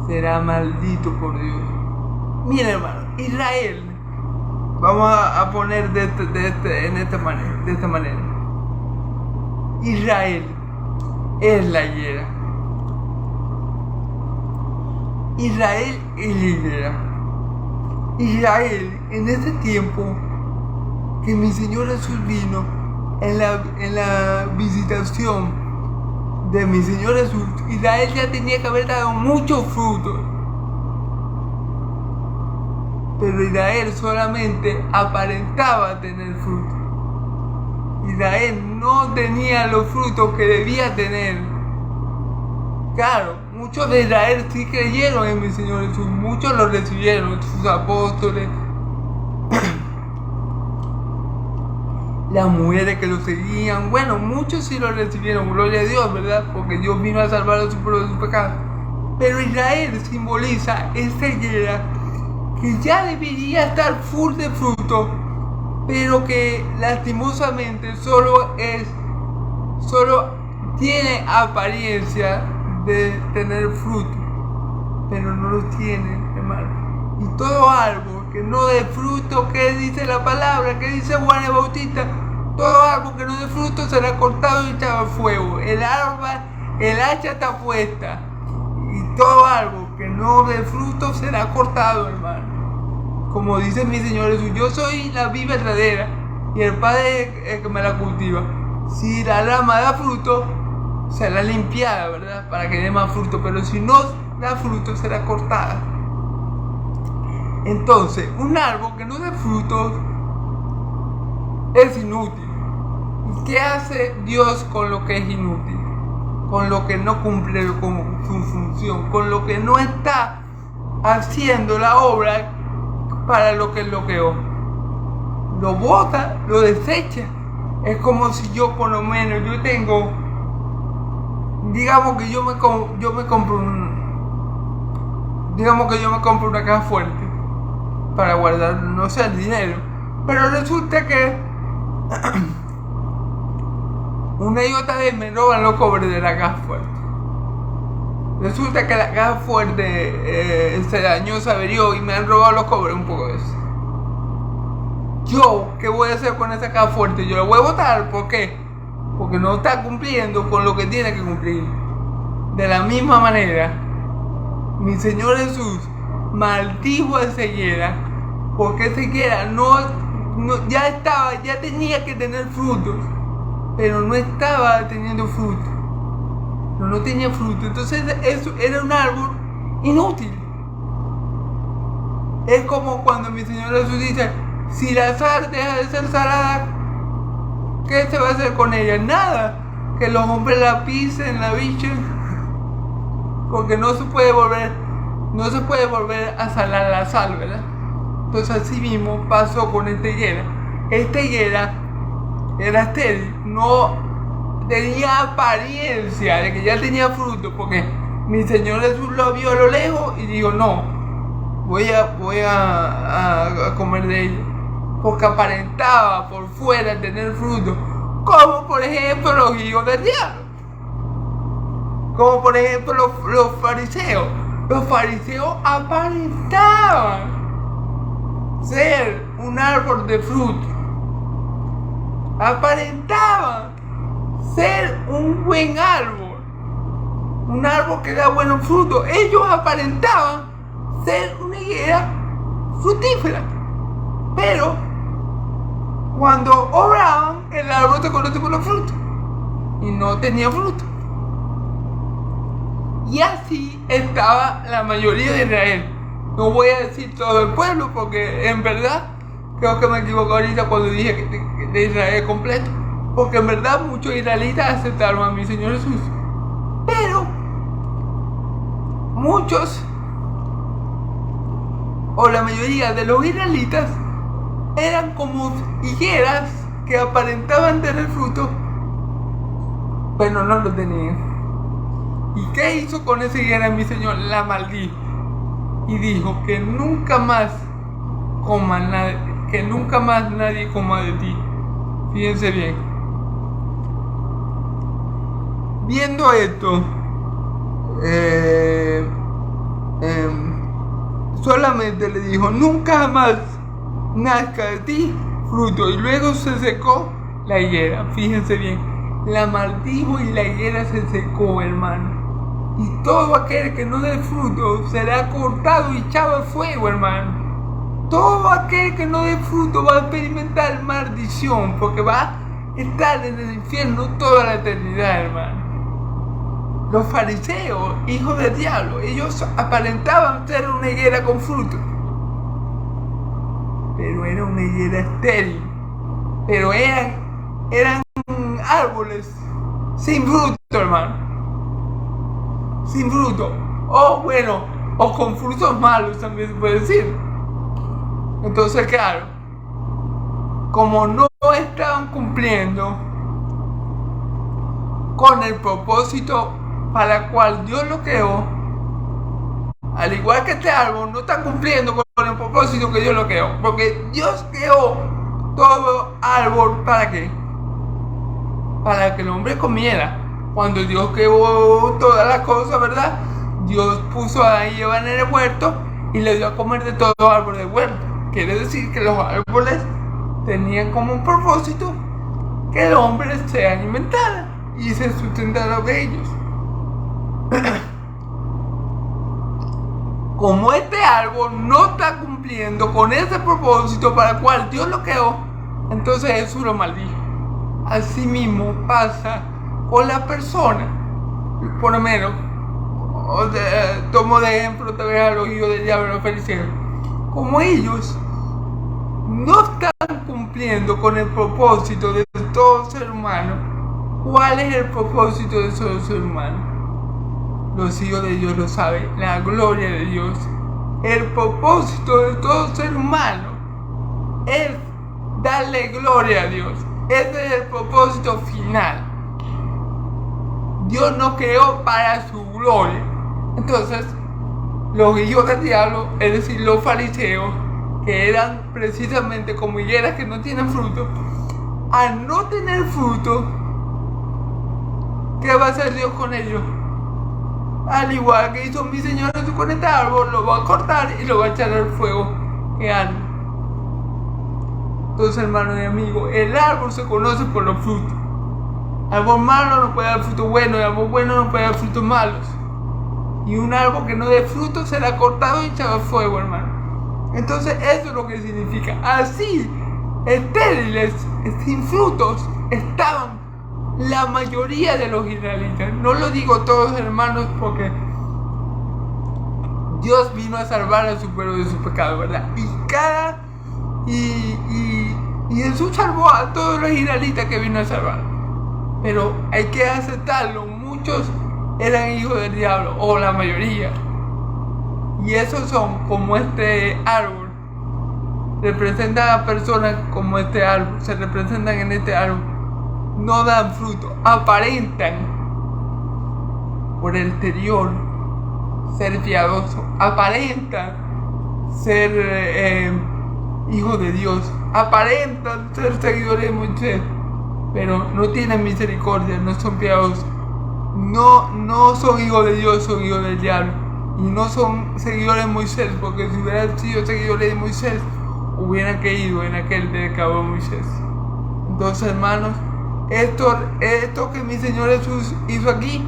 será maldito por Dios. Mira, hermano, Israel, vamos a poner de esta manera. Israel es la higuera. Israel es la higuera. Israel, en ese tiempo que mi Señor Jesús vino, en la visitación de mi Señor Jesús, Israel ya tenía que haber dado muchos frutos. Pero Israel solamente aparentaba tener fruto. Israel no tenía los frutos que debía tener. Claro, muchos de Israel sí creyeron en mi Señor Jesús, muchos lo recibieron, sus apóstoles, las mujeres que lo seguían. Bueno, muchos sí lo recibieron, gloria a Dios, ¿verdad? Porque Dios vino a salvar a su pueblo de sus pecados. Pero Israel simboliza esa higuera que ya debería estar full de fruto, pero que lastimosamente solo tiene apariencia de tener fruto, pero no lo tiene, hermano. Y todo árbol que no dé fruto, ¿qué dice la palabra? ¿Qué dice Juan el Bautista? Todo árbol que no dé fruto será cortado y echado al fuego. El hacha está puesta, y todo árbol que no dé fruto será cortado, hermano. Como dice mi Señor Jesús: yo soy la vid verdadera y el Padre es el que me la cultiva. Si la rama da fruto, será limpiada, ¿verdad? Para que dé más fruto, pero si no da fruto, será cortada. Entonces, un árbol que no dé frutos es inútil. ¿Y qué hace Dios con lo que es inútil? Con lo que no cumple con su función, con lo que no está haciendo la obra para lo que lo creó. Lo bota, lo desecha. Es como si yo, por lo menos, digamos que yo me compro una caja fuerte para guardar, no sé, el dinero. Pero resulta que una y otra vez me roban los cobres de la caja fuerte. Resulta que la caja fuerte se dañó, se averió y me han robado los cobres un poco de eso. ¿Yo qué voy a hacer con esa caja fuerte? Yo la voy a botar. ¿Por qué? Porque no está cumpliendo con lo que tiene que cumplir. De la misma manera, mi Señor Jesús maldijo a esa higuera, porque esa higuera ya tenía que tener frutos, pero no estaba teniendo fruto. No tenía fruto. Entonces eso era un árbol inútil. Es como cuando mi Señor Jesús dice: si la sal deja de ser salada, ¿qué se va a hacer con ella? Nada. Que los hombres la pisen, la bichen, porque no se puede volver a salar la sal, ¿verdad? Entonces así mismo pasó con esta higuera. Esta higuera era estéril, no tenía apariencia de que ya tenía fruto, porque mi Señor Jesús lo vio a lo lejos y dijo: no, voy a comer de ella. porque aparentaba por fuera tener fruto, como por ejemplo los hijos del diablo, como por ejemplo los fariseos. Los fariseos aparentaban ser un árbol de fruto, aparentaban ser un buen árbol, un árbol que da buenos frutos. Ellos aparentaban ser una higuera frutífera, pero cuando obraban, el árbol se conoce por los frutos y no tenía fruto. Y así estaba la mayoría de Israel. No voy a decir todo el pueblo porque en verdad creo que me equivoco ahorita cuando dije que de Israel completo, porque en verdad muchos israelitas aceptaron a mi Señor Jesús, pero muchos o la mayoría de los israelitas eran como higueras que aparentaban tener fruto, pero no lo tenían. ¿Y qué hizo con esa higuera mi Señor? La maldijo y dijo que nunca más nadie coma de ti. Fíjense bien. Viendo esto, solamente le dijo: nunca más nazca de ti fruto. Y luego se secó la higuera. Fíjense bien, la maldijo y la higuera se secó, hermano. Y todo aquel que no dé fruto será cortado y echado al fuego, hermano. Todo aquel que no dé fruto va a experimentar maldición, porque va a estar en el infierno toda la eternidad, hermano. Los fariseos, hijos del diablo, ellos aparentaban ser una higuera con fruto, pero era una higuera estéril. Pero eran árboles sin fruto, hermano. Sin fruto, o bueno, o con frutos malos también se puede decir. Entonces, claro, como no estaban cumpliendo con el propósito para el cual Dios lo creó, al igual que este árbol no está cumpliendo con el propósito que Dios lo creó, porque Dios creó todo árbol ¿para qué? Para que el hombre comiera. Cuando Dios creó todas las cosas, ¿verdad? Dios puso a Adán y Eva en el huerto y le dio a comer de todo árbol del huerto. Quiere decir que los árboles tenían como un propósito que el hombre se alimentara y se sustentara de ellos. Como este árbol no está cumpliendo con ese propósito para el cual Dios lo creó, entonces Jesús lo maldijo. Así mismo pasa con la persona. Por lo menos, tomo de ejemplo tal vez a los hijos del diablo, los fariseos. Como ellos no están cumpliendo con el propósito de todo ser humano, ¿cuál es el propósito de todo ser humano? Los hijos de Dios lo saben, la gloria de Dios. El propósito de todo ser humano es darle gloria a Dios. Ese es el propósito final. Dios nos creó para su gloria. Entonces, los hijos del diablo, es decir, los fariseos, que eran precisamente como higueras que no tienen fruto, al no tener fruto, ¿qué va a hacer Dios con ellos? Al igual que hizo mi Señor Jesús con este árbol, lo va a cortar y lo va a echar al fuego que arde. Entonces, hermano y amigo, el árbol se conoce por los frutos. Árbol malo no puede dar frutos buenos, y árbol bueno no puede dar frutos malos. Y un árbol que no dé frutos será cortado y echado al fuego, hermano. Entonces, eso es lo que significa. Así, estériles, sin frutos, estaban la mayoría de los israelitas. No lo digo todos, hermanos, porque Dios vino a salvar a su pueblo de su pecado, ¿verdad? Y Jesús salvó a todos los israelitas que vino a salvar. Pero hay que aceptarlo, muchos eran hijos del diablo, o la mayoría. Y esos son como este árbol. Representan a personas como este árbol, se representan en este árbol. No dan fruto, aparentan por el exterior ser piadosos, aparentan ser hijos de Dios, aparentan ser seguidores de Moisés, pero no tienen misericordia, no son piadosos, no son hijos de Dios, son hijos del diablo, y no son seguidores de Moisés, porque si hubieran sido seguidores de Moisés, hubieran caído en aquel de que habló Moisés. Entonces, hermanos, esto que mi Señor Jesús hizo aquí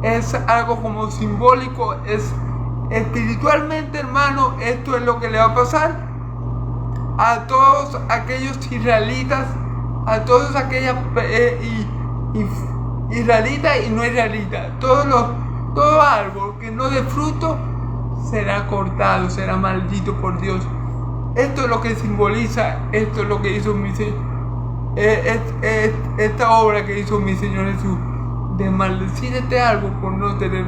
es algo como simbólico, es espiritualmente, hermano. Esto es lo que le va a pasar a todos aquellos israelitas, a todos aquellos israelitas y no israelitas. Todo árbol que no dé fruto será cortado, será maldito por Dios. Esto es lo que simboliza, esto es lo que hizo mi Señor, esta obra que hizo mi Señor Jesús, de maldecir este árbol por no tener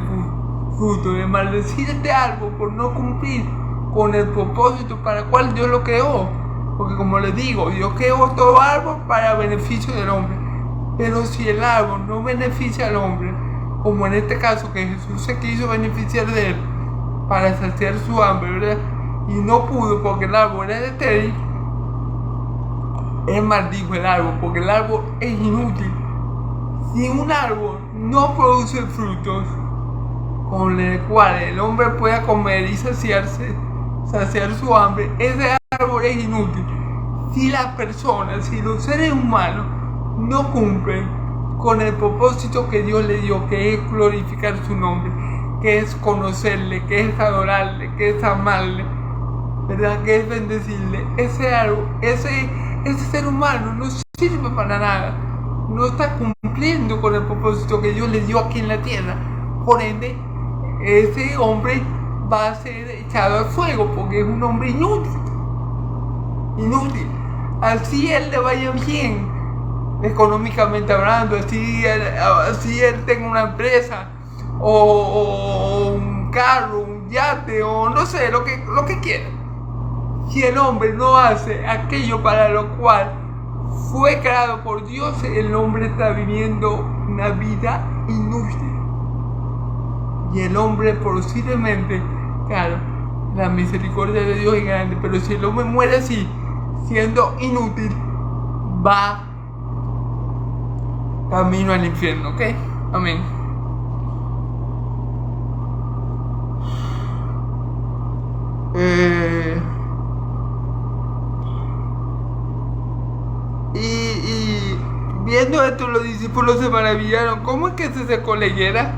fruto, de maldecir este árbol por no cumplir con el propósito para el cual Dios lo creó. Porque como les digo, Dios creó todo árbol para beneficio del hombre. Pero si el árbol no beneficia al hombre, como en este caso que Jesús se quiso beneficiar de él para saciar su hambre, ¿verdad? Y no pudo porque el árbol era estéril, él maldijo el árbol porque el árbol es inútil. Si un árbol no produce frutos con el cual el hombre pueda comer y saciar su hambre, ese árbol es inútil. Si las personas, si los seres humanos no cumplen con el propósito que Dios le dio, que es glorificar su nombre, que es conocerle, que es adorarle, que es amarle, ¿verdad? Que es bendecirle, ese árbol, ese ser humano no sirve para nada, no está cumpliendo con el propósito que Dios le dio aquí en la tierra. Por ende, ese hombre va a ser echado al fuego porque es un hombre inútil. Así él le vaya bien económicamente hablando, así él tenga una empresa o un carro, un yate o no sé, lo que quiera. Si el hombre no hace aquello para lo cual fue creado por Dios, el hombre está viviendo una vida inútil. Y el hombre posiblemente, claro, la misericordia de Dios es grande, pero si el hombre muere así, siendo inútil, va camino al infierno, ¿ok? Amén. Y viendo esto, los discípulos se maravillaron. ¿Cómo es que se secó la higuera?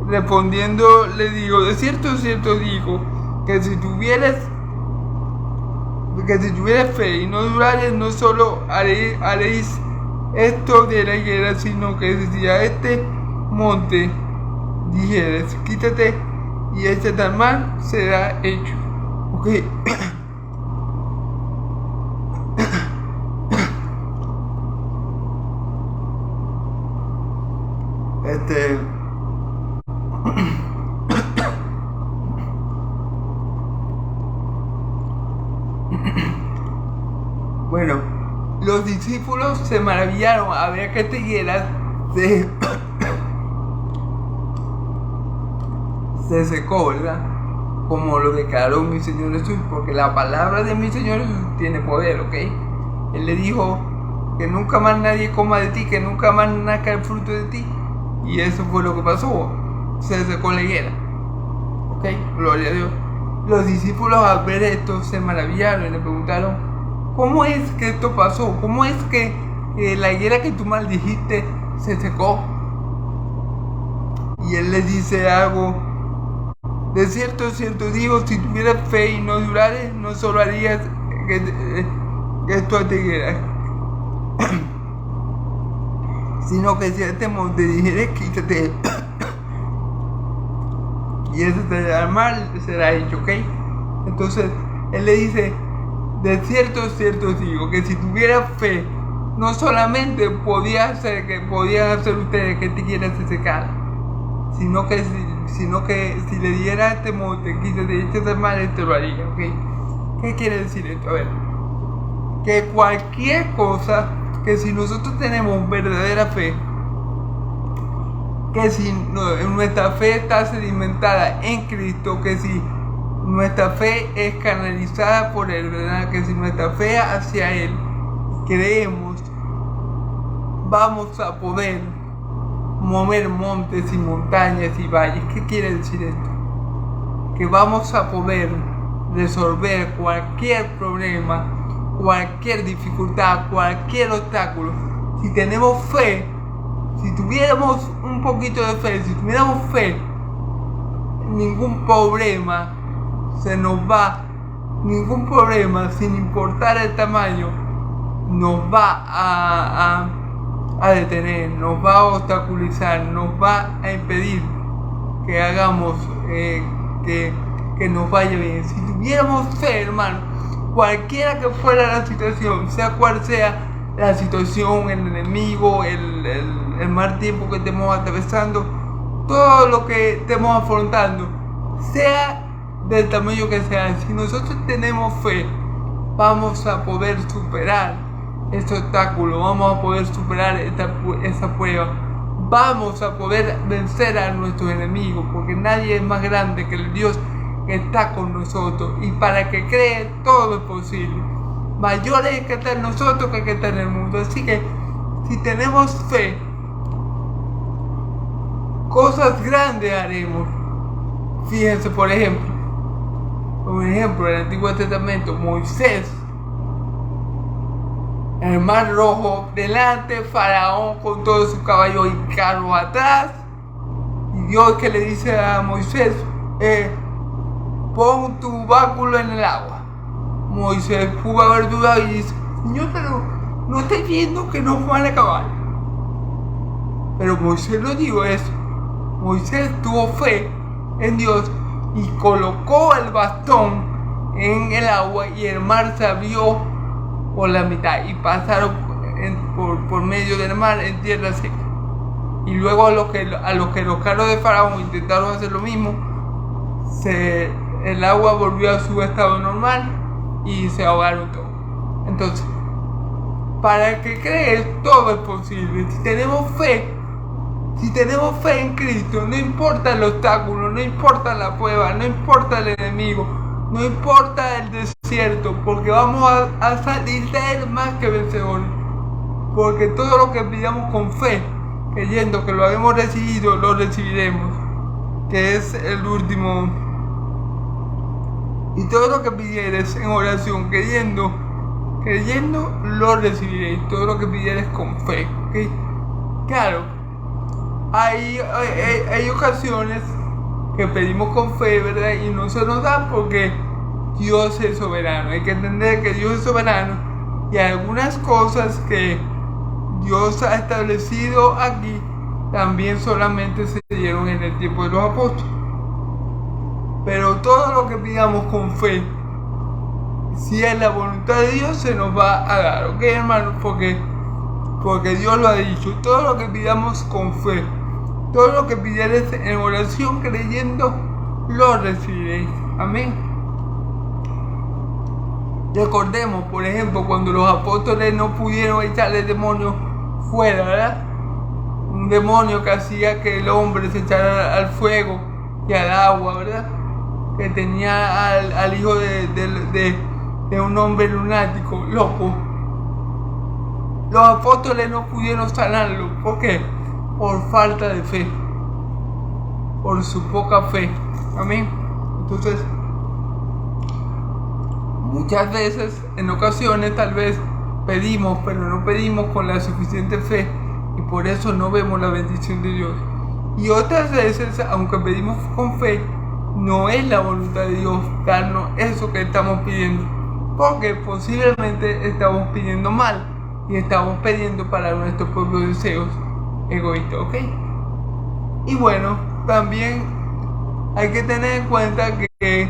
Respondiendo, le digo, de cierto digo, que si tuvieras fe y no durares, no solo haréis esto de la higuera, sino que si a este monte dijeres, quítate y échate al mar, será hecho. Ok. Bueno, los discípulos se maravillaron a ver que esta higuera se secó, ¿verdad? Como lo declaró mi Señor Jesús, porque la palabra de mi Señor Jesús tiene poder, ¿ok? Él le dijo que nunca más nadie coma de ti, que nunca más nazca el fruto de ti. Y eso fue lo que pasó, se secó la higuera, ¿ok? Gloria a Dios. Los discípulos al ver esto se maravillaron y le preguntaron, ¿cómo es que esto pasó? ¿Cómo es que la higuera que tú maldijiste se secó? Y él les dice algo, de cierto digo, si tuvieras fe y no durares, no solo harías que esto a esta higuera, sino que si a este monte dijeres, quítate y eso te al mar, será hecho, ¿ok? Entonces él le dice, de cierto digo, que si tuviera fe, no solamente podían hacer ustedes que esta higuera se secara, sino que si le diera a este monte, quítate y échate al mar, esto lo haría, ¿ok? ¿Qué quiere decir esto? A ver, que cualquier cosa, que si nosotros tenemos verdadera fe, que si nuestra fe está sedimentada en Cristo, que si nuestra fe es canalizada por Él, ¿verdad? Que si nuestra fe hacia Él creemos, vamos a poder mover montes y montañas y valles. ¿Qué quiere decir esto? Que vamos a poder resolver cualquier problema, cualquier dificultad, cualquier obstáculo. Si tenemos fe, si tuviéramos un poquito de fe, si tuviéramos fe, ningún problema se nos va, ningún problema, sin importar el tamaño, nos va a detener, nos va a obstaculizar, nos va a impedir que hagamos que nos vaya bien. Si tuviéramos fe, hermano, cualquiera que fuera la situación, sea cual sea la situación, el enemigo, el mal tiempo que estemos atravesando, todo lo que estemos afrontando, sea del tamaño que sea, si nosotros tenemos fe, vamos a poder superar este obstáculo, vamos a poder superar esa prueba, vamos a poder vencer a nuestros enemigos, porque nadie es más grande que el Dios que está con nosotros, y para que cree todo es posible. Mayor es que está en nosotros que está en el mundo. Así que si tenemos fe, cosas grandes haremos. Fíjense, por ejemplo, en el Antiguo Testamento, Moisés, en el Mar Rojo, delante, Faraón con todo su caballo y carro atrás, y Dios que le dice a Moisés, pon tu báculo en el agua. Moisés pudo haber dudado y dice, Señor, pero no estoy viendo que no van a caballo. Pero Moisés no dijo eso. Moisés tuvo fe en Dios y colocó el bastón en el agua y el mar se abrió por la mitad y pasaron por medio del mar en tierra seca. Y luego a los que los carros de Faraón intentaron hacer lo mismo, el agua volvió a su estado normal y se ahogaron todos. Entonces, para el que cree, todo es posible. Si tenemos fe en Cristo, no importa el obstáculo, no importa la prueba, no importa el enemigo, no importa el desierto, porque vamos a salir de él más que vencedores. Porque todo lo que pidamos con fe, creyendo que lo habemos recibido, lo recibiremos, que es el último. Y todo lo que pidieres en oración, creyendo, lo recibiréis. Todo lo que pidieres con fe, ¿okay? Claro, hay ocasiones que pedimos con fe, ¿verdad? Y no se nos da porque Dios es soberano. Hay que entender que Dios es soberano y algunas cosas que Dios ha establecido aquí también solamente se dieron en el tiempo de los apóstoles. Pero todo lo que pidamos con fe, si es la voluntad de Dios, se nos va a dar, ¿ok, hermano? Porque Dios lo ha dicho. Todo lo que pidamos con fe, todo lo que pidieres en oración creyendo, lo recibiréis. Amén. Recordemos, por ejemplo, cuando los apóstoles no pudieron echarle demonios fuera, ¿verdad? Un demonio que hacía que el hombre se echara al fuego y al agua, ¿verdad? Que tenía al hijo de un hombre lunático, loco. Los apóstoles no pudieron sanarlo. ¿Por qué? Por falta de fe. Por su poca fe. Amén. Entonces, muchas veces, en ocasiones, tal vez pedimos, pero no pedimos con la suficiente fe. Y por eso no vemos la bendición de Dios. Y otras veces, aunque pedimos con fe, no es la voluntad de Dios darnos eso que estamos pidiendo, porque posiblemente estamos pidiendo mal y estamos pidiendo para nuestros propios deseos egoístas, ¿ok? Y bueno, también hay que tener en cuenta que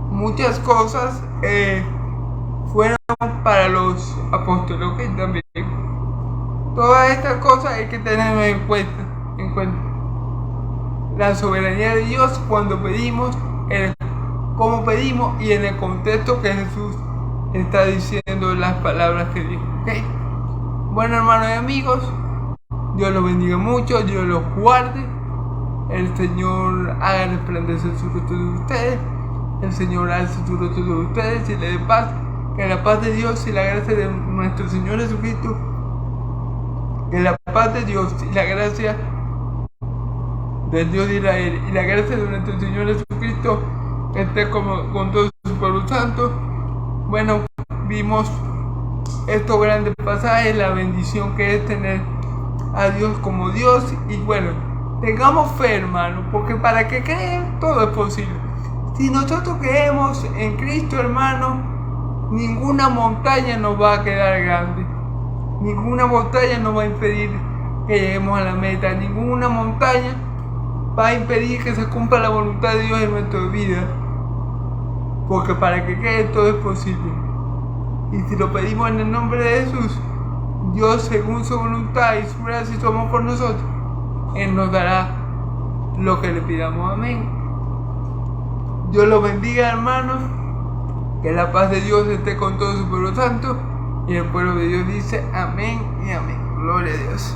muchas cosas fueron para los apóstoles, ¿ok? También todas estas cosas hay que tener en cuenta. La soberanía de Dios cuando pedimos, cómo pedimos y en el contexto que Jesús está diciendo las palabras que dijo. ¿Okay? Bueno, hermanos y amigos, Dios los bendiga mucho, Dios los guarde, el Señor haga resplandecer su rostro de ustedes el Señor alce su rostro sobre ustedes y le dé paz. Que la paz de Dios y la gracia de nuestro Señor Jesucristo, que la paz de Dios y la gracia del Dios de Israel y la gracia de nuestro Señor Jesucristo esté con todo su pueblo santo. Bueno, vimos estos grandes pasajes, la bendición que es tener a Dios como Dios. Y bueno, tengamos fe, hermano, porque para que crean todo es posible. Si nosotros creemos en Cristo, hermano, ninguna montaña nos va a quedar grande. Ninguna montaña nos va a impedir que lleguemos a la meta. Ninguna montaña va a impedir que se cumpla la voluntad de Dios en nuestra vida. Porque para que quede todo es posible. Y si lo pedimos en el nombre de Jesús, Dios, según su voluntad y su gracia y su amor por nosotros, Él nos dará lo que le pidamos. Amén. Dios los bendiga, hermanos. Que la paz de Dios esté con todo su pueblo santo. Y el pueblo de Dios dice amén y amén. Gloria a Dios.